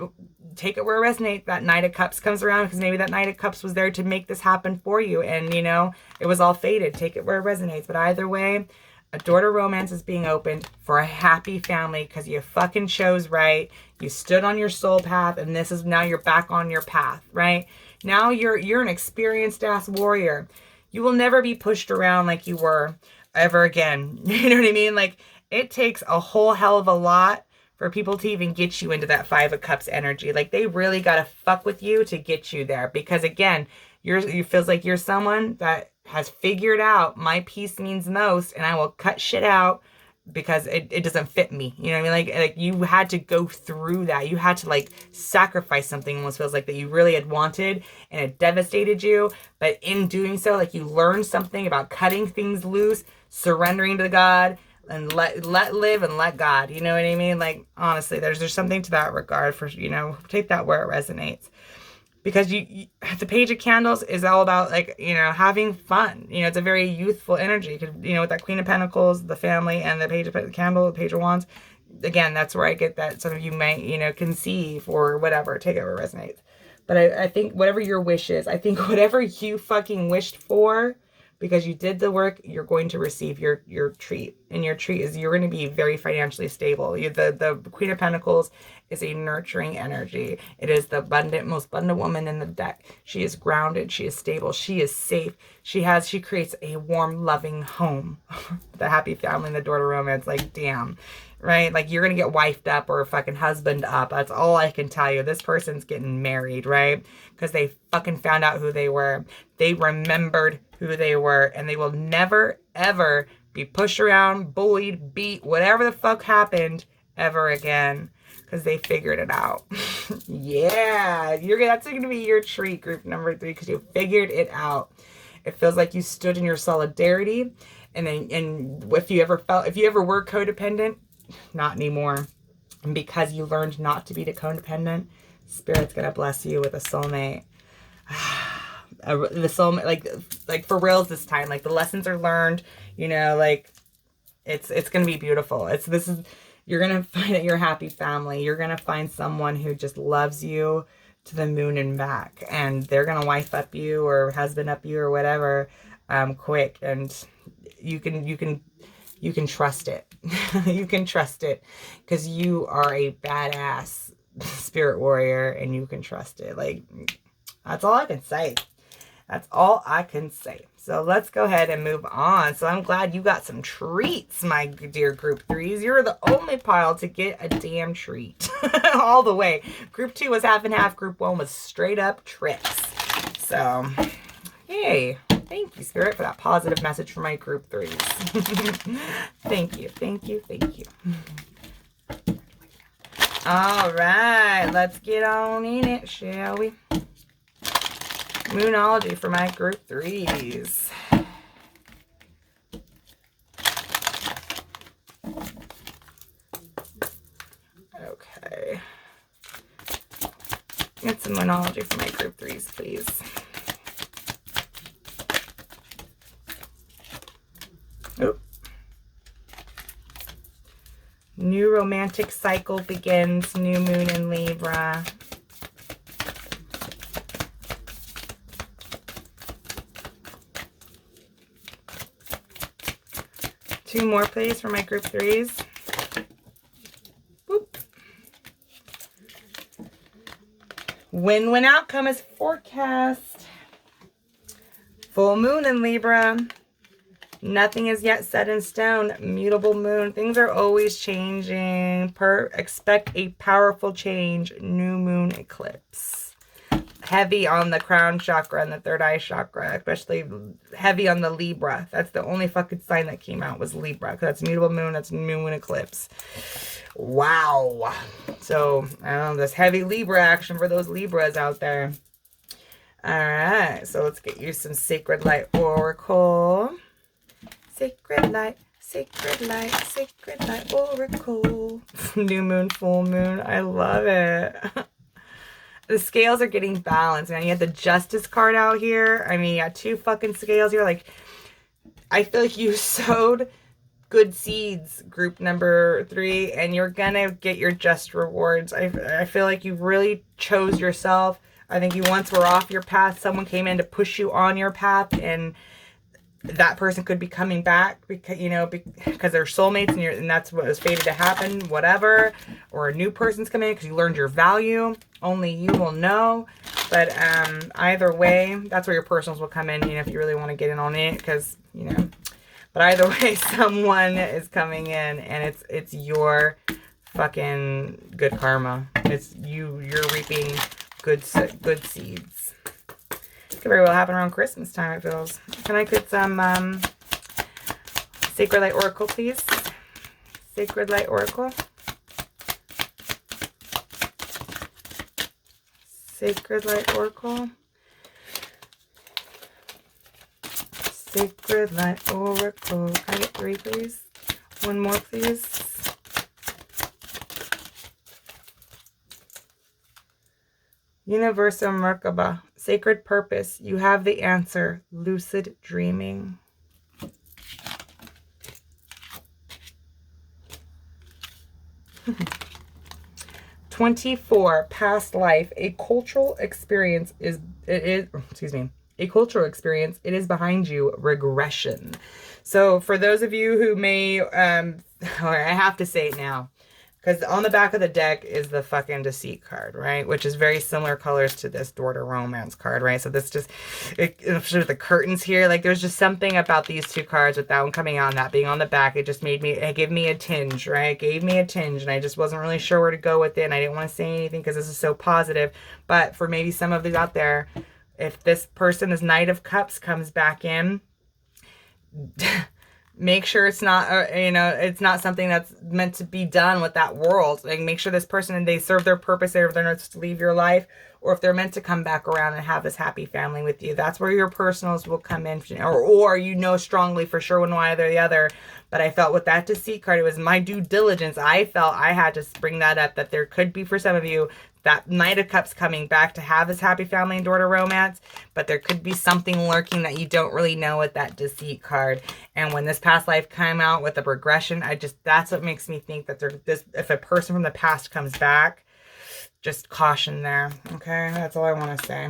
take it where it resonates, that Knight of Cups comes around, because maybe that Knight of Cups was there to make this happen for you. And, you know, it was all fated. Take it where it resonates. But either way, a door to romance is being opened for a happy family, because you fucking chose right. You stood on your soul path, and this is now you're back on your path, right? Now you're an experienced ass warrior. You will never be pushed around like you were ever again. You know what I mean? Like, it takes a whole hell of a lot for people to even get you into that 5 of Cups energy. Like, they really got to fuck with you to get you there. Because again, you feels like you're someone that has figured out my peace means most, and I will cut shit out because it doesn't fit me. You know what I mean? Like you had to go through that. You had to, like, sacrifice something, almost feels like, that you really had wanted, and it devastated you. But in doing so, like, you learned something about cutting things loose, surrendering to God, and let live and let God. You know what I mean? Like, honestly, there's something to that regard for, you know, take that where it resonates. Because you the Page of Candles is all about, like, you know, having fun. You know, it's a very youthful energy. You know, with that Queen of Pentacles, the family, and the Page of Candle, the Page of Wands. Again, that's where I get that some of you may, you know, conceive or whatever. Take it where it resonates. But I think whatever your wish is, I think whatever you fucking wished for, because you did the work, you're going to receive your treat. And your treat is you're going to be very financially stable. The Queen of Pentacles is a nurturing energy. It is the most abundant woman in the deck. She is grounded. She is stable. She is safe. She creates a warm, loving home. The happy family and the door to romance. Like, damn. Right? Like, you're going to get wifed up or fucking husband up. That's all I can tell you. This person's getting married, right? Because they fucking found out who they were. They remembered who they were, and they will never, ever be pushed around, bullied, beat, whatever the fuck happened ever again, because they figured it out. Yeah, that's going to be your treat, group number 3, because you figured it out. It feels like you stood in your solidarity, and if you ever were codependent, not anymore. And because you learned not to be codependent, Spirit's going to bless you with a soulmate. The soulmate, like for reals this time. Like, the lessons are learned, you know, like, it's going to be beautiful. You're going to find your happy family. You're going to find someone who just loves you to the moon and back. And they're going to wife up you or husband up you or whatever, quick. And you can trust it. You can trust it, because you are a badass spirit warrior, and you can trust it. Like, that's all I can say. That's all I can say. So let's go ahead and move on. So I'm glad you got some treats, my dear group 3s. You're the only pile to get a damn treat. All the way. Group 2 was half and half. Group 1 was straight up tricks. So, yay. Thank you, Spirit, for that positive message for my group 3s. Thank you, thank you, thank you. All right, let's get on in it, shall we? Moonology for my group 3s. Okay. Get some moonology for my group 3s, please. Oop. New romantic cycle begins. New moon in Libra. Two more, please, for my group 3s. Boop. Win-win outcome is forecast. Full moon in Libra. Nothing is yet set in stone. Mutable moon. Things are always changing. Expect a powerful change. New moon eclipse. Heavy on the crown chakra and the third eye chakra, especially heavy on the Libra. That's the only fucking sign that came out was Libra, because that's mutable moon, that's new moon eclipse. Wow. So, I don't know, this heavy Libra action for those Libras out there. All right, so let's get you some Sacred Light Oracle. Sacred Light, Sacred Light, Sacred Light Oracle. New moon, full moon. I love it. The scales are getting balanced, man. You have the Justice card out here. I mean, you got two fucking scales here. Like, I feel like you sowed good seeds, group number 3, and you're gonna get your just rewards. I feel like you really chose yourself. I think you once were off your path. Someone came in to push you on your path, and that person could be coming back because, you know, because they're soulmates, and that's what was fated to happen, whatever. Or a new person's coming in because you learned your value. Only you will know. But either way, that's where your personals will come in, you know, if you really want to get in on it, because, you know. But either way, someone is coming in, and it's your fucking good karma. It's you're reaping good seeds. Could very well happen around Christmas time, it feels. Can I get some Sacred Light Oracle, please? Sacred Light Oracle. Sacred Light Oracle. Sacred Light Oracle. Can I get 3, please? One more, please. Universal Merkaba. Sacred Purpose. You have the answer. Lucid Dreaming. "24. Past life. A cultural experience is a cultural experience. It is behind you. Regression." So for those of you who may, I have to say it now, because on the back of the deck is the fucking Deceit card, right? Which is very similar colors to this Door to Romance card, right? So this just, with the curtains here, like there's just something about these two cards with that one coming out and that being on the back. It just it gave me a tinge, right? It gave me a tinge, and I just wasn't really sure where to go with it. And I didn't want to say anything because this is so positive. But for maybe some of these out there, if this person, this Knight of Cups, comes back in, make sure it's not, it's not something that's meant to be done with that world. Like, make sure this person, they serve their purpose there, if they're not to leave your life, or if they're meant to come back around and have this happy family with you. That's where your personals will come in, or you know strongly for sure one way or the other. But I felt with that Deceit card, it was my due diligence. I felt I had to bring that up, that there could be, for some of you, that Knight of Cups coming back to have this happy family and Door to Romance, but there could be something lurking that you don't really know with that Deceit card. And when this past life came out with the regression, that's what makes me think that if a person from the past comes back, just caution there. Okay, that's all I want to say.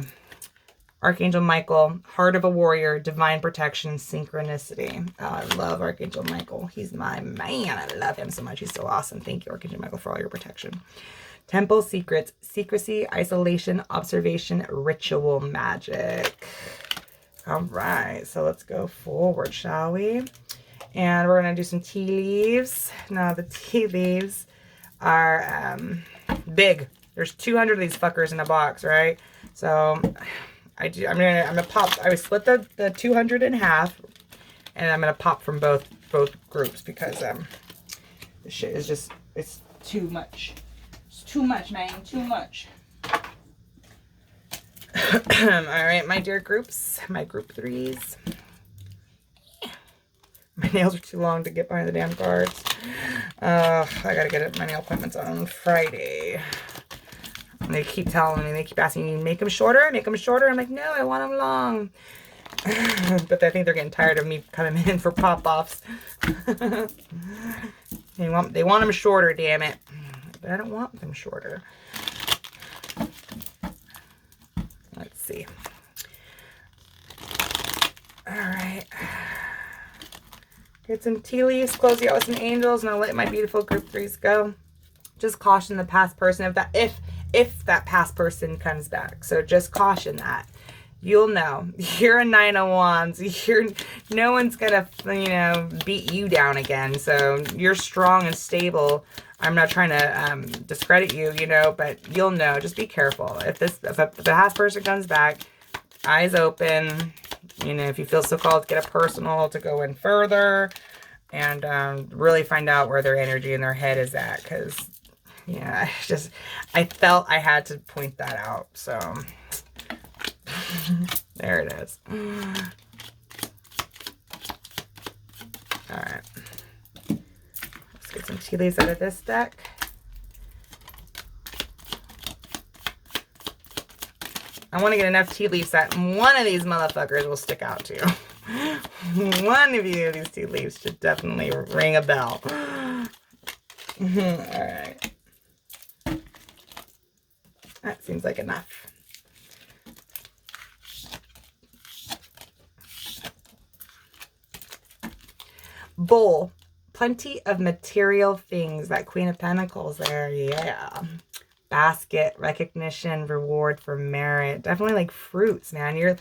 Archangel Michael, Heart of a Warrior, Divine Protection, Synchronicity. Oh, I love Archangel Michael. He's my man. I love him so much. He's so awesome. Thank you, Archangel Michael, for all your protection. Temple Secrets, Secrecy, Isolation, Observation, Ritual Magic. All right, so let's go forward, shall we? And we're gonna do some tea leaves. Now the tea leaves are big. There's 200 of these fuckers in a box, right? So I'm gonna pop. I would split the 200 in half, and I'm gonna pop from both groups because this shit is just, it's too much. It's too much, man. Too much. All right, my dear groups, my group threes. My nails are too long to get behind the damn cards. I gotta get my nail appointments on Friday. And they keep telling me, they keep asking me, make them shorter, make them shorter. I'm like, no, I want them long. But I think they're getting tired of me coming in for pop-offs. They want them shorter, damn it. But I don't want them shorter. Let's see. All right. Get some tea leaves, close you out with some angels, and I'll let my beautiful group threes go. Just caution the past person if that past person comes back. So just caution that. You'll know. You're a 9 of Wands. No one's gonna, beat you down again. So you're strong and stable. I'm not trying to discredit you, but you'll know. Just be careful. If the past person comes back, eyes open. If you feel so called, get a personal to go in further and really find out where their energy and their head is at. Because, I felt I had to point that out. So, there it is. All right. Let's get some tea leaves out of this deck. I want to get enough tea leaves that one of these motherfuckers will stick out to. One of these tea leaves should definitely ring a bell. All right. That seems like enough. Bowl. Plenty of material things. That Queen of Pentacles there. Yeah. Basket, recognition, reward for merit. Definitely like fruits, man. You're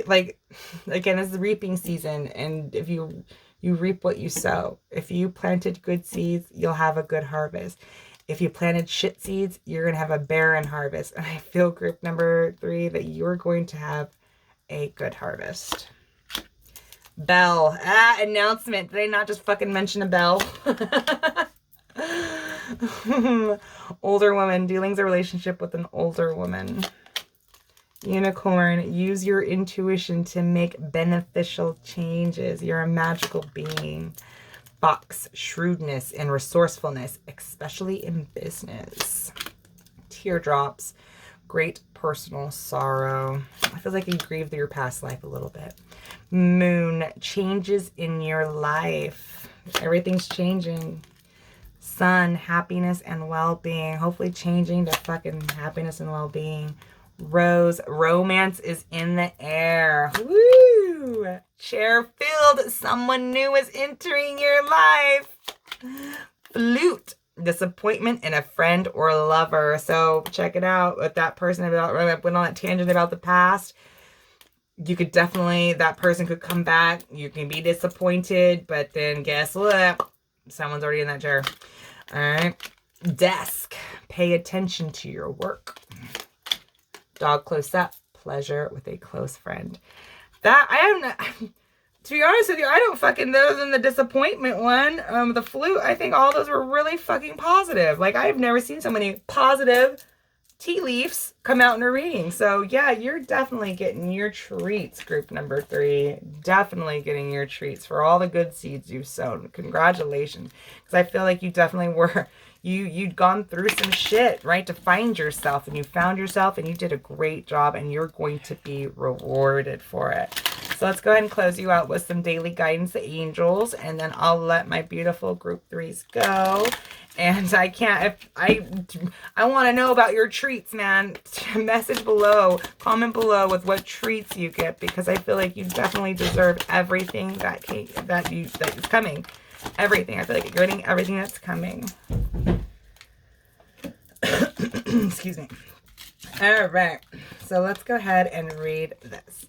like, again, this is reaping season, and if you reap what you sow. If you planted good seeds, you'll have a good harvest. If you planted shit seeds, you're gonna have a barren harvest. And I feel, group number 3, that you're going to have a good harvest. Bell. Announcement. Did I not just fucking mention a bell? Older woman. Dealings a relationship with an older woman. Unicorn. Use your intuition to make beneficial changes. You're a magical being. Fox. Shrewdness and resourcefulness, especially in business. Teardrops. Great personal sorrow. I feel like you grieved your past life a little bit. Moon. Changes in your life. Everything's changing. Sun. Happiness and well-being. Hopefully changing to fucking happiness and well-being. Rose. Romance is in the air. Woo! Chair filled. Someone new is entering your life. Flute. Disappointment in a friend or lover. So check it out with that person. Went on that tangent about the past. You could definitely, that person could come back. You can be disappointed, but then guess what? Someone's already in that chair. All right. Desk. Pay attention to your work. Dog close up. Pleasure with a close friend. That, I am not, to be honest with you, I don't fucking know than the disappointment one. The flute, I think all those were really fucking positive. Like, I've never seen so many positive tea leaves come out in a reading. So yeah, you're definitely getting your treats, group number 3. Definitely getting your treats for all the good seeds you've sown. Congratulations. Because I feel like you definitely were, you'd gone through some shit, right, to find yourself, and you found yourself, and you did a great job, and you're going to be rewarded for it. So let's go ahead and close you out with some daily guidance, the angels, and then I'll let my beautiful group 3s go. And I can't, I want to know about your treats, man. Message below, comment below with what treats you get, because I feel like you definitely deserve everything that is coming. Everything. I feel like you're getting everything that's coming. Excuse me. All right. So let's go ahead and read this.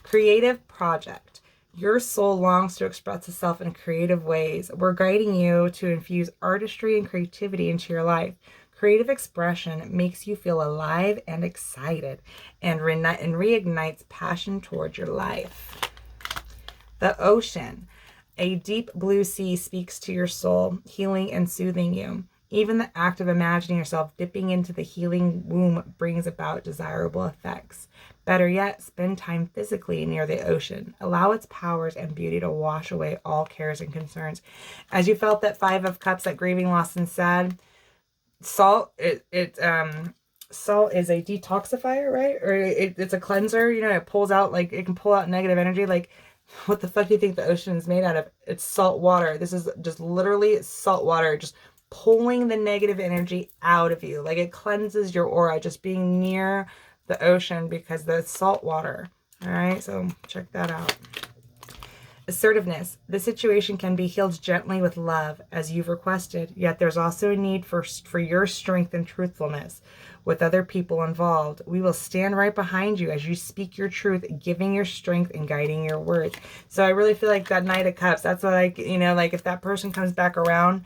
Creative project. Your soul longs to express itself in creative ways. We're guiding you to infuse artistry and creativity into your life. Creative expression makes you feel alive and excited and reignites passion towards your life. The ocean. A deep blue sea speaks to your soul, healing and soothing you. Even the act of imagining yourself dipping into the healing womb brings about desirable effects. Better yet, spend time physically near the ocean. Allow its powers and beauty to wash away all cares and concerns. As you felt that 5 of Cups, that grieving, lost, and sad, salt, salt is a detoxifier, right? Or it's a cleanser. You know, it pulls out, like, it can pull out negative energy. Like, what the fuck do you think the ocean is made out of? It's salt water. This is just literally salt water, just pulling the negative energy out of you. Like, it cleanses your aura just being near the ocean because the salt water. All right, so check that out. Assertiveness. The situation can be healed gently with love, as you've requested, yet there's also a need for your strength and truthfulness with other people involved. We will stand right behind you as you speak your truth, giving your strength and guiding your words. So I really feel like that Knight of Cups, that's what, like, you know, like if that person comes back around,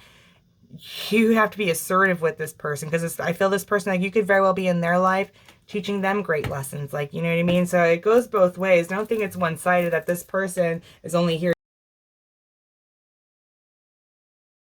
you have to be assertive with this person, because I feel this person, like, you could very well be in their life teaching them great lessons, like, you know what I mean? So it goes both ways. Don't think it's one-sided, that this person is only here